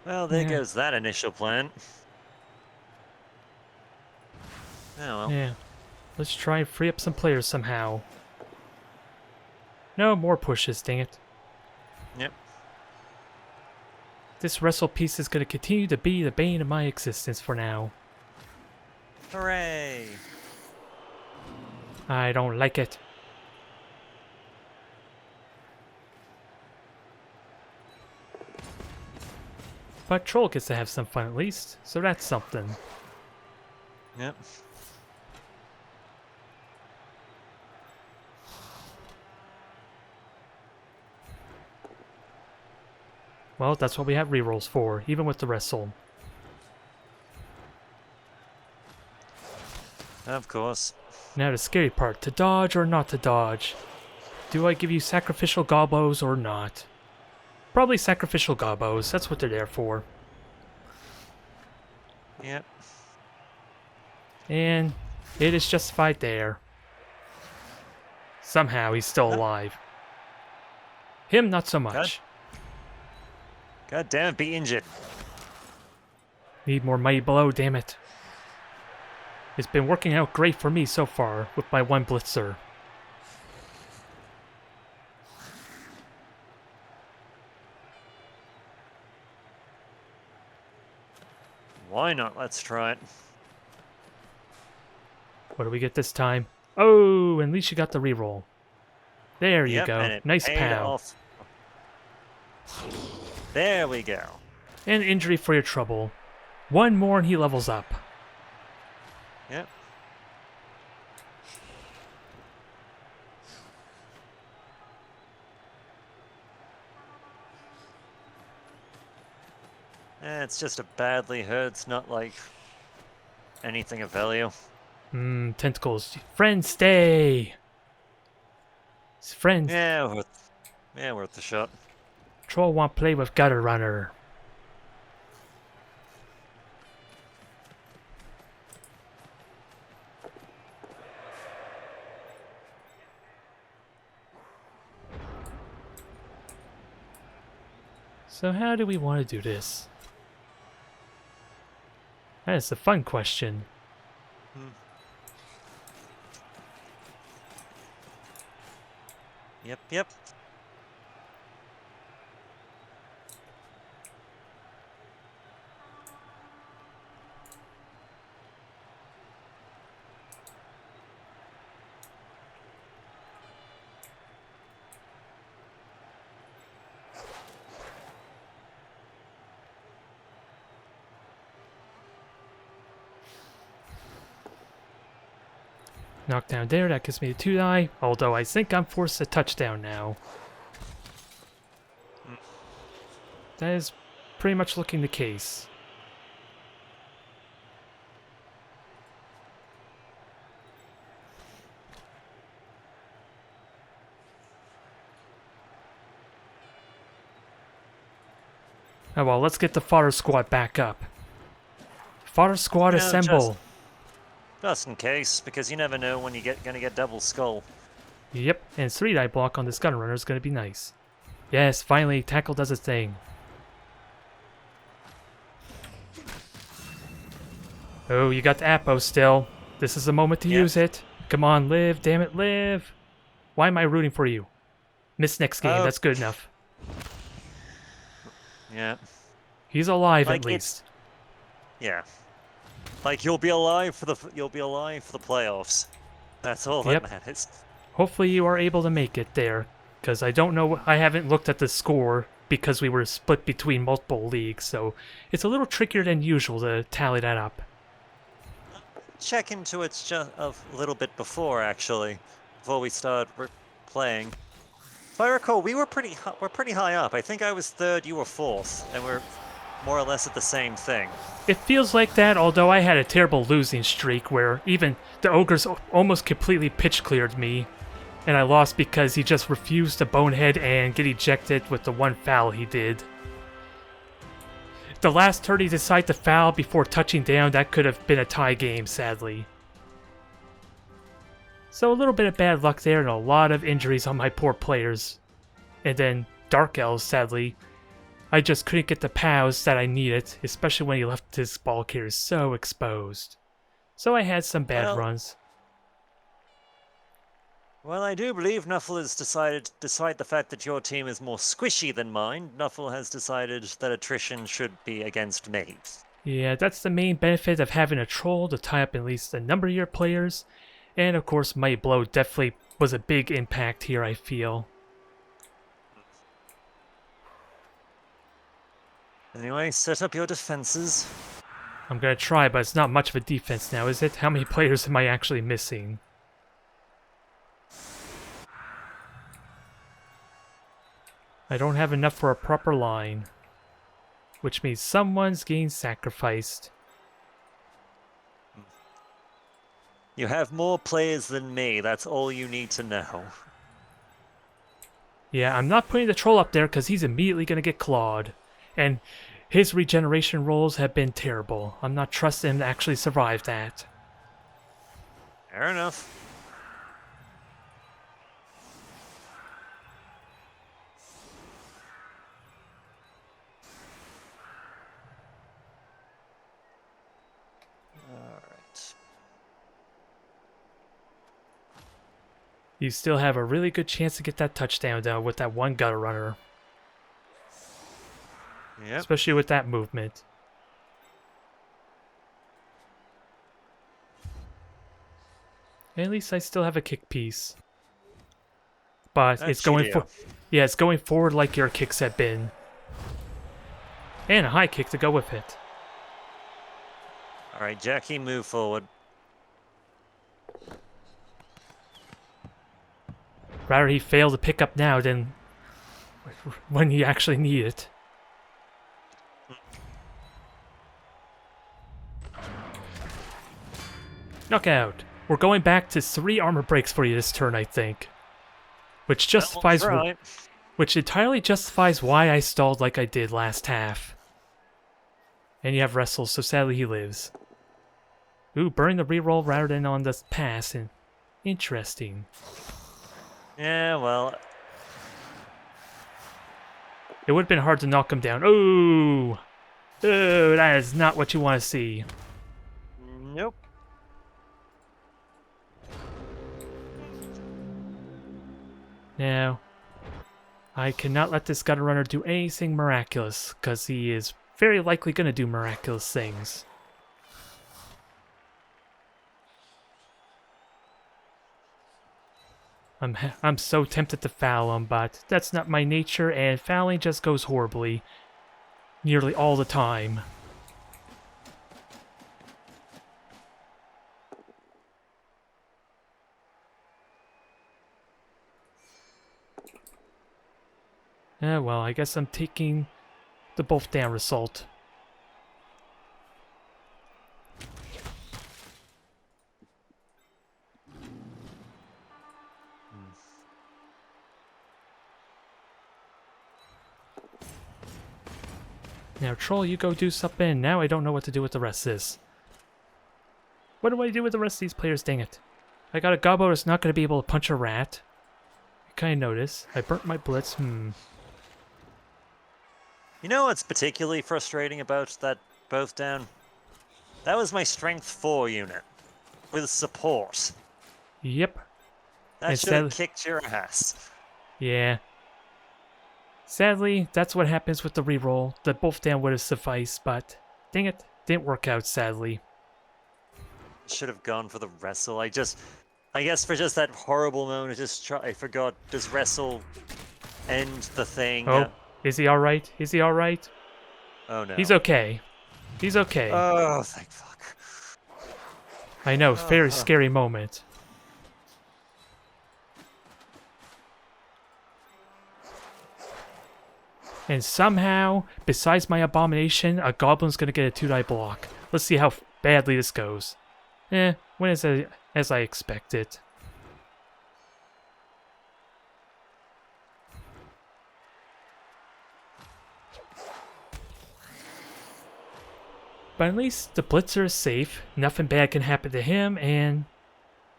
Well, there goes that initial plan. Oh well. Yeah. Let's try and free up some players somehow. No, more pushes, dang it. Yep. This wrestle piece is going to continue to be the bane of my existence for now. Hooray! I don't like it. But Troll gets to have some fun at least, so that's something. Yep. Well, that's what we have rerolls for, even with the wrestle. Of course. Now the scary part, to dodge or not to dodge. Do I give you sacrificial gobos or not? Probably sacrificial gobos, that's what they're there for. Yep. And it is justified there. Somehow he's still alive. Him, not so much. God damn it, be injured. Need more mighty blow, damn it. It's been working out great for me so far with my one blitzer. Why not? Let's try it. What do we get this time? Oh, at least you got the reroll. There you Yep, go. and it Nice paid pow. off. There we go. And injury for your trouble. One more and he levels up. Yep. It's just a badly hurt. It's not like anything of value. Tentacles. Friend, stay! Friend, Yeah, worth the shot. Troll want play with Gutter Runner. So how do we want to do this? That is a fun question. Yep. Knockdown there, that gives me a 2-die, although I think I'm forced to touchdown now. That is pretty much looking the case. Oh well, let's get the fodder squad back up. Fodder squad assemble. Just in case, because you never know when you're gonna get double skull. Yep, and 3-die block on this gun runner is going to be nice. Yes, finally, tackle does its thing. Oh, you got the Apo still. This is the moment to use it. Come on, live, damn it, live. Why am I rooting for you? Miss next game, that's good enough. Yeah. He's alive Like at least. Yeah. Like you'll be alive for the playoffs. That's all that matters. Hopefully you are able to make it there, because I don't know, I haven't looked at the score because we were split between multiple leagues, so it's a little trickier than usual to tally that up. Check into it just a little bit before, actually, before we started playing. If I recall, we're pretty high up. I think I was third, you were fourth, and we're more or less at the same thing. It feels like that, although I had a terrible losing streak where even the ogres almost completely pitch cleared me, and I lost because he just refused to bonehead and get ejected with the one foul he did. The last turn he decided to foul before touching down, that could have been a tie game, sadly. So a little bit of bad luck there and a lot of injuries on my poor players. And then Dark Elves, sadly. I just couldn't get the POWs that I needed, especially when he left his ball carrier so exposed. So I had some bad runs. Well, I do believe Nuffle has decided, despite the fact that your team is more squishy than mine, Nuffle has decided that attrition should be against me. Yeah, that's the main benefit of having a troll to tie up at least a number of your players. And of course, Mighty Blow definitely was a big impact here, I feel. Anyway, set up your defenses. I'm gonna try, but it's not much of a defense now, is it? How many players am I actually missing? I don't have enough for a proper line. Which means someone's getting sacrificed. You have more players than me, that's all you need to know. Yeah, I'm not putting the troll up there because he's immediately gonna get clawed. And his regeneration rolls have been terrible. I'm not trusting him to actually survive that. Fair enough. Alright. You still have a really good chance to get that touchdown down with that one gutter runner. Yep. Especially with that movement. At least I still have a kick piece. But it's going for... Yeah, it's going forward like your kicks have been. And a high kick to go with it. Alright, Jackie, move forward. Rather he failed to pick up now than when you actually need it. Knockout. We're going back to 3 armor breaks for you this turn, I think. Which justifies... Which entirely justifies why I stalled like I did last half. And you have wrestle, so sadly he lives. Ooh, burn the reroll rather than on the pass. And interesting. Yeah, well... It would have been hard to knock him down. Ooh! Ooh, that is not what you want to see. Nope. Now, I cannot let this gutter runner do anything miraculous, because he is very likely going to do miraculous things. I'm so tempted to foul him, but that's not my nature, and fouling just goes horribly. Nearly all the time. Well, I guess I'm taking the both down result. Now, Troll, you go do something. Now I don't know what to do with the rest of this. What do I do with the rest of these players? Dang it. I got a gobbo that's not going to be able to punch a rat. I kind of notice. I burnt my blitz. You know what's particularly frustrating about that both down? That was my strength 4 unit. With support. Yep. That should have kicked your ass. Yeah. Sadly, that's what happens with the reroll. The both down would have sufficed, but dang it, didn't work out sadly. Should have gone for the wrestle. I guess for just that horrible moment, I forgot. Does wrestle end the thing? Oh, is he alright? Is he alright? Oh no. He's okay. He's okay. Oh, thank fuck. I know, very scary moment. And somehow, besides my abomination, a goblin's gonna get a 2-die block. Let's see how badly this goes. Went as I expected. But at least the Blitzer is safe. Nothing bad can happen to him, and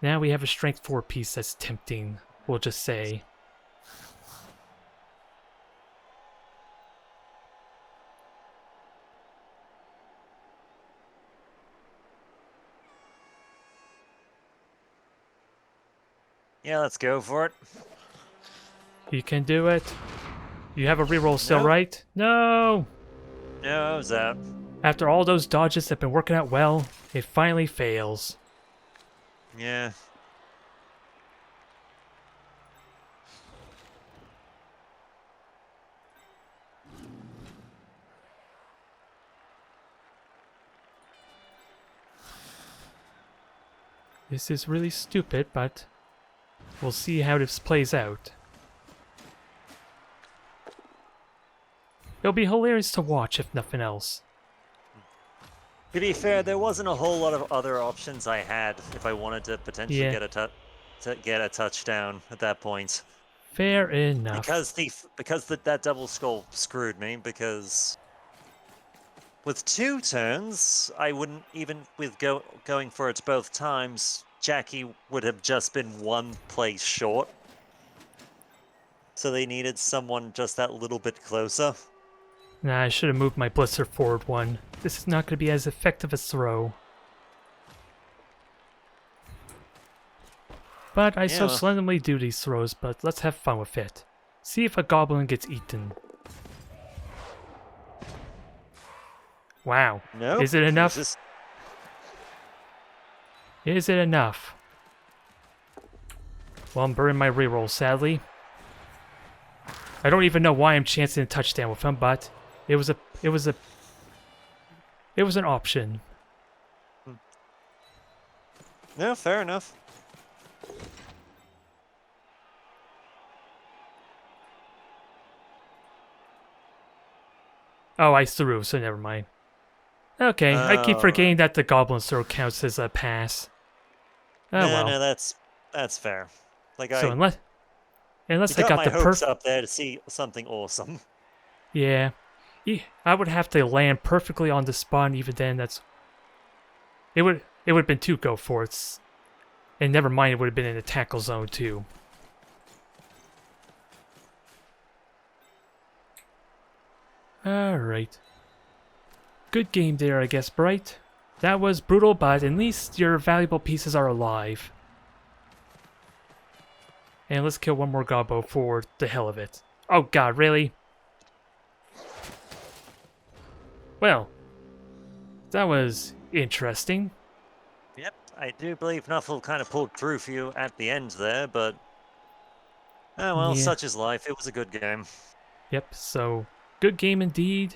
now we have a strength 4 piece that's tempting, we'll just say. Yeah, let's go for it. You can do it. You have a reroll still, Nope. right? No! No, Zap. After all those dodges that have been working out well, it finally fails. Yeah. This is really stupid, but we'll see how this plays out. It'll be hilarious to watch, if nothing else. To be fair, there wasn't a whole lot of other options I had if I wanted to potentially Yeah. get a touchdown at that point. Fair enough. Because that double skull screwed me, because with 2 turns, I wouldn't, even with going for it both times, Jackie would have just been 1 place short. So they needed someone just that little bit closer. Nah, I should have moved my Blitzer forward one. This is not going to be as effective a throw. But I so seldomly do these throws, but let's have fun with it. See if a goblin gets eaten. Wow. Nope. Is it enough? Is it enough? Well, I'm burning my reroll, sadly. I don't even know why I'm chancing a touchdown with him, but it was an option. No, fair enough. Oh, I threw, so never mind. Okay, I keep forgetting that the goblin throw counts as a pass. Oh, no, well. No, that's fair. Like so unless I got got my the hopes up there to see something awesome. Yeah. I would have to land perfectly on the spot, and even then it would have been 2 go for it. And never mind, it would have been in the tackle zone too. Alright. Good game there, I guess, Bright. That was brutal, but at least your valuable pieces are alive. And let's kill one more gobbo for the hell of it. Oh god, really? Well, that was interesting. Yep, I do believe Nuffle kind of pulled through for you at the end there, but oh well, such is life. It was a good game. Yep, so good game indeed.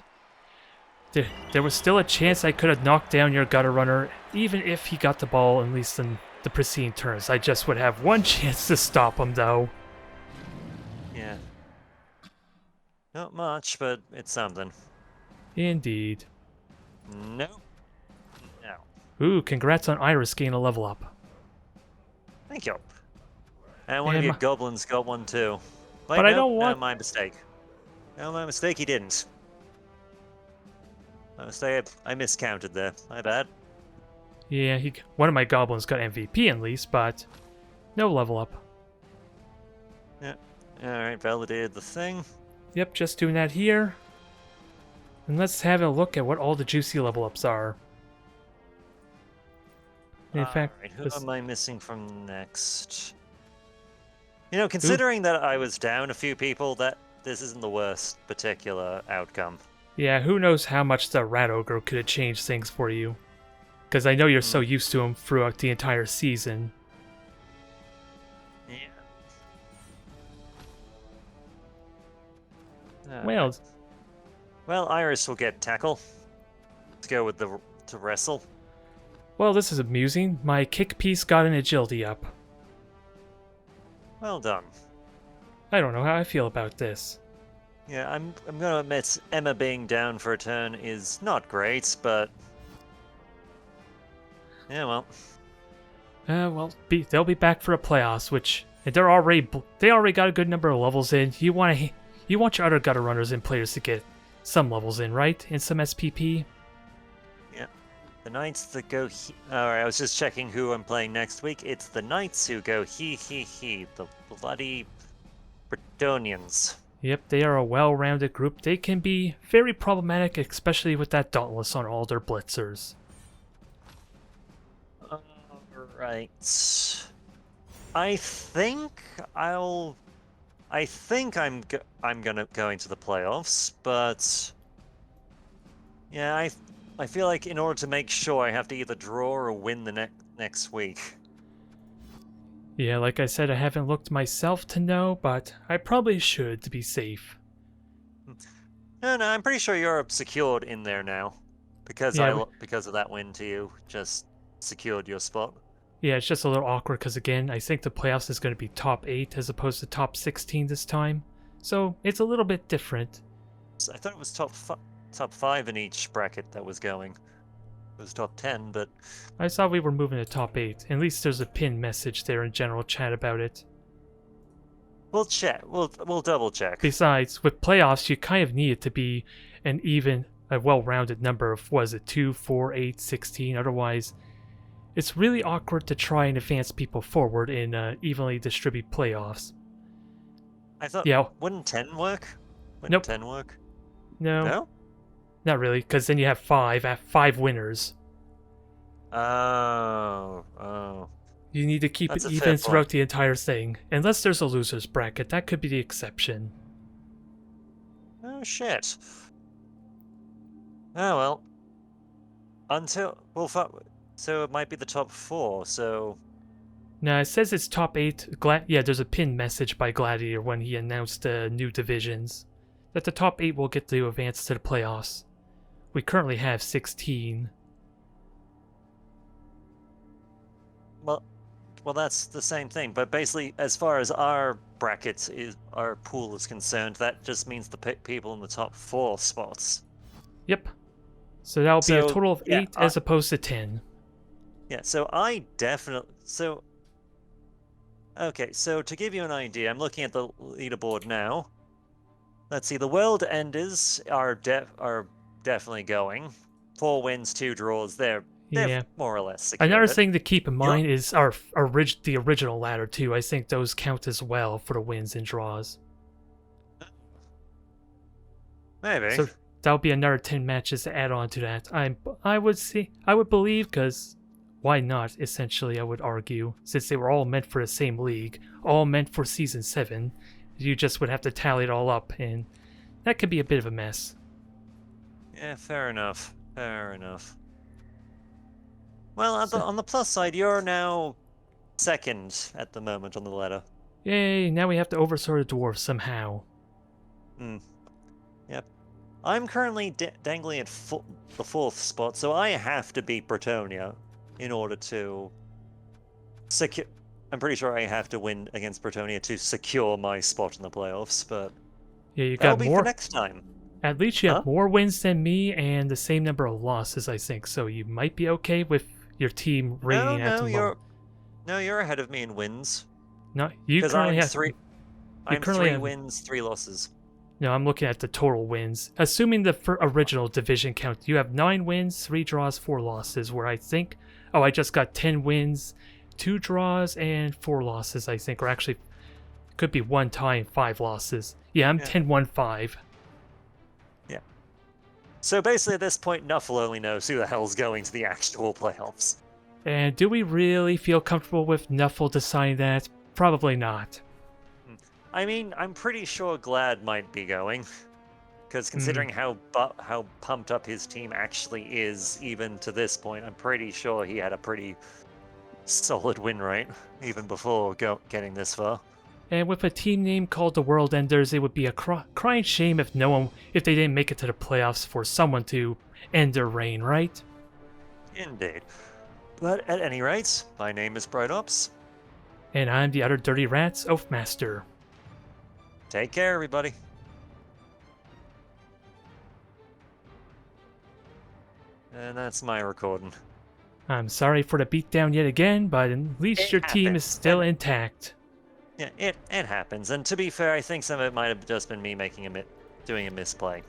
There was still a chance I could have knocked down your gutter runner, even if he got the ball, at least in the preceding turns. I just would have one chance to stop him, though. Yeah. Not much, but it's something. Indeed. No. No. Ooh, congrats on Iris getting a level up. Thank you. And one of your goblins got one too. Wait, but no, I don't want... No, my mistake. No, my mistake, he didn't. My mistake, I miscounted there. My bad. Yeah, one of my goblins got MVP at least, but no level up. Yeah. Alright, validated the thing. Yep, just doing that here. And let's have a look at what all the juicy level ups are. In fact, who am I missing from next? You know, considering that I was down a few people, that this isn't the worst particular outcome. Yeah, who knows how much the Rat Ogre could have changed things for you. Because I know you're so used to him throughout the entire season. Yeah. Well, Iris will get tackle. Let's go with to wrestle. Well, this is amusing. My kick piece got an agility up. Well done. I don't know how I feel about this. Yeah, I'm gonna admit Emma being down for a turn is not great, but yeah, well. Well, they'll be back for a playoffs, which they already got a good number of levels in. You want your other gutter runners and players to get some levels in, right? And some SPP. Yeah, the Knights that go. Alright, I was just checking who I'm playing next week. It's the Knights who go he, the bloody Bretonians. Yep, they are a well-rounded group. They can be very problematic, especially with that Dauntless on all their blitzers. Alright. I think I'm gonna go into the playoffs, but yeah, I feel like in order to make sure, I have to either draw or win the next week. Yeah, like I said, I haven't looked myself to know, but I probably should to be safe. No, I'm pretty sure you're secured in there now, because of that win to you, just secured your spot. Yeah, it's just a little awkward because, again, I think the playoffs is going to be top 8 as opposed to top 16 this time. So it's a little bit different. So I thought it was top 5 in each bracket that was going. It was top 10, but I thought we were moving to top 8. At least there's a pinned message there in general chat about it. we'll check. We'll double check. Besides, with playoffs, you kind of need it to be an even, a well-rounded number of, was it 2, 4, 8, 16? Otherwise, it's really awkward to try and advance people forward in evenly distributed playoffs. I thought, Yeah. Wouldn't 10 work? Wouldn't Nope. 10 work? No, not really, because then you have 5 winners. Oh. You need to keep That's it a fair even throughout point. the entire thing. Unless there's a loser's bracket, that could be the exception. Oh, shit. Oh, well. So it might be the top 4, so... Now, it says it's top 8. Yeah, there's a pinned message by Gladiator when he announced the new divisions. That the top 8 will get to advance to the playoffs. We currently have 16. Well, that's the same thing, but basically, as far as our our pool is concerned, that just means the people in the top 4 spots. Yep. So that'll be a So, total of yeah, 8 as opposed to 10. Yeah, so I definitely... So... Okay, so to give you an idea, I'm looking at the leaderboard now. Let's see, the World Enders are definitely going. 4 wins, 2 draws. They're Yeah. more or less secure. Another but thing to keep in mind is the original ladder too. I think those count as well for the wins and draws. Maybe. So that'll be another 10 matches to add on to that. I would believe, because why not? Essentially, I would argue, since they were all meant for the same league, all meant for season 7, you just would have to tally it all up, and that could be a bit of a mess. Yeah, fair enough. Fair enough. Well, on the plus side, you're now 2nd at the moment on the ladder. Yay! Now we have to overthrow the dwarves somehow. Yep. I'm currently dangling at the 4th spot, so I have to beat Bretonia in order to secure... I'm pretty sure I have to win against Bretonia to secure my spot in the playoffs, but... Yeah, you that'll got be more. for next time. At least you have Huh? more wins than me and the same number of losses, I think. So you might be okay with your team rating at the moment. You're ahead of me in wins. No, you Because currently I'm have 3... I'm currently 3 have- wins, 3 losses. No, I'm looking at the total wins. Assuming the original division count, you have 9 wins, 3 draws, 4 losses, where I think... Oh, I just got 10 wins, 2 draws, and 4 losses, I think. Or actually, could be 1 tie and 5 losses. Yeah, I'm 10-1-5. Yeah. So basically at this point, Nuffle only knows who the hell's going to the actual playoffs. And do we really feel comfortable with Nuffle deciding that? Probably not. I mean, I'm pretty sure Glad might be going. Because considering how pumped up his team actually is, even to this point, I'm pretty sure he had a pretty solid win rate, even before getting this far. And with a team name called the World Enders, it would be a crying shame if if they didn't make it to the playoffs for someone to end their reign, right? Indeed. But at any rate, my name is Bright Ops. And I'm the other Dirty Rats, Oathmaster. Take care, everybody. And that's my recording. I'm sorry for the beatdown yet again, but at least your team is still intact. Yeah, it happens. And to be fair, I think some of it might have just been me doing a misplay.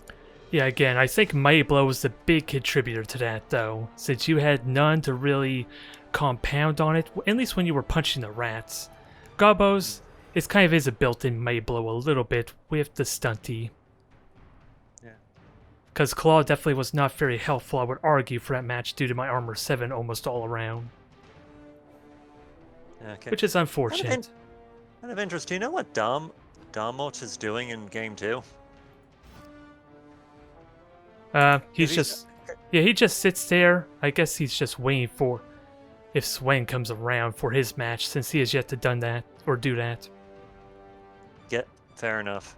Yeah, again, I think Mighty Blow was the big contributor to that, though, since you had none to really compound on it, at least when you were punching the rats. Gobos, it kind of is a built-in Mighty Blow a little bit with the stunty. Yeah. Because Claw definitely was not very helpful, I would argue, for that match due to my armor 7 almost all around. Okay. Which is unfortunate. Out of interest, do you know what Darmot is doing in game 2? He just sits there. I guess he's just waiting for if Swen comes around for his match, since he has yet to do that. Fair enough.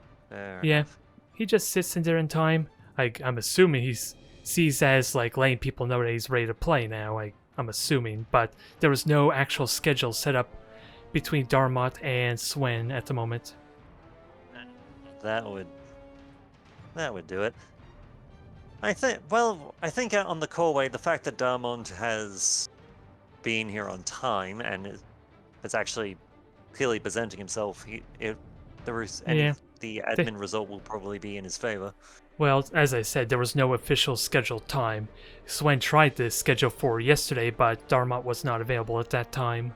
He just sits in there in time. I'm assuming he sees as like letting people know that he's ready to play now. I'm assuming, but there was no actual schedule set up between Darmot and Swen at the moment. That would do it. I think on the core way, the fact that Darmont has been here on time and is actually clearly presenting himself, the admin result will probably be in his favor. Well, as I said, there was no official scheduled time. Swen tried to schedule for yesterday, but Darmot was not available at that time.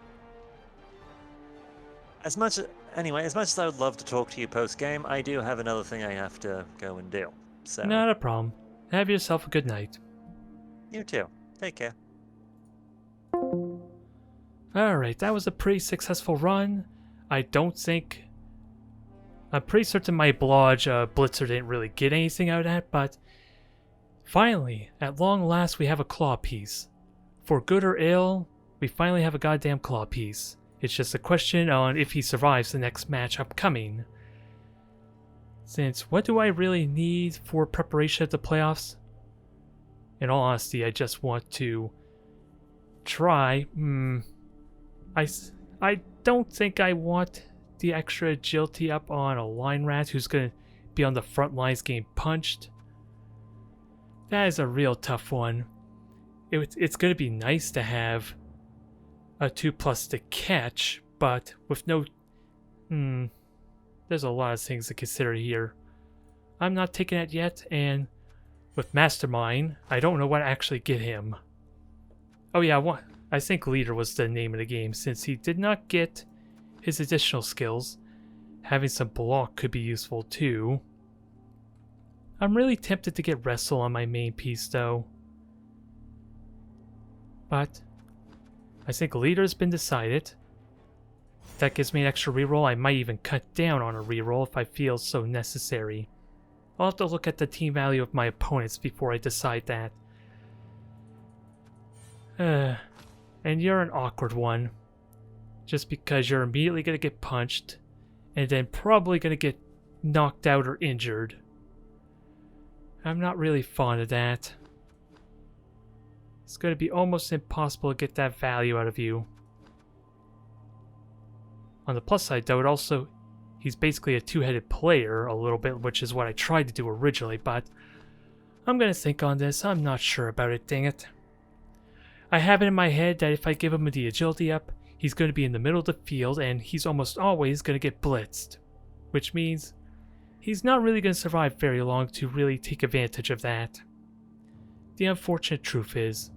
As much as I would love to talk to you post-game, I do have another thing I have to go and do. So Not a problem. Have yourself a good night. You too. Take care. Alright, that was a pretty successful run. I'm pretty certain my Blodge Blitzer didn't really get anything out of that, but finally, at long last, we have a claw piece. For good or ill, we finally have a goddamn claw piece. It's just a question on if he survives the next match upcoming. Since what do I really need for preparation of the playoffs? In all honesty, I just want to try. I don't think I want the extra agility up on a line rat who's going to be on the front lines getting punched. That is a real tough one. It's going to be nice to have a 2+ to catch, but with no... there's a lot of things to consider here. I'm not taking it yet, and with Mastermind, I don't know what to actually get him. Oh yeah, I think Leader was the name of the game, since he did not get his additional skills. Having some block could be useful too. I'm really tempted to get Wrestle on my main piece though. But I think Leader's been decided. That gives me an extra reroll. I might even cut down on a reroll if I feel so necessary. I'll have to look at the team value of my opponents before I decide that. And you're an awkward one. Just because you're immediately going to get punched, and then probably going to get knocked out or injured. I'm not really fond of that. It's going to be almost impossible to get that value out of you. On the plus side, though, he's basically a two-headed player a little bit, which is what I tried to do originally, but I'm going to think on this. I'm not sure about it, dang it. I have it in my head that if I give him the agility up, he's going to be in the middle of the field, and he's almost always going to get blitzed. Which means he's not really going to survive very long to really take advantage of that. The unfortunate truth is.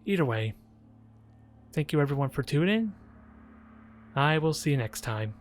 Either way, thank you everyone for tuning in. I will see you next time.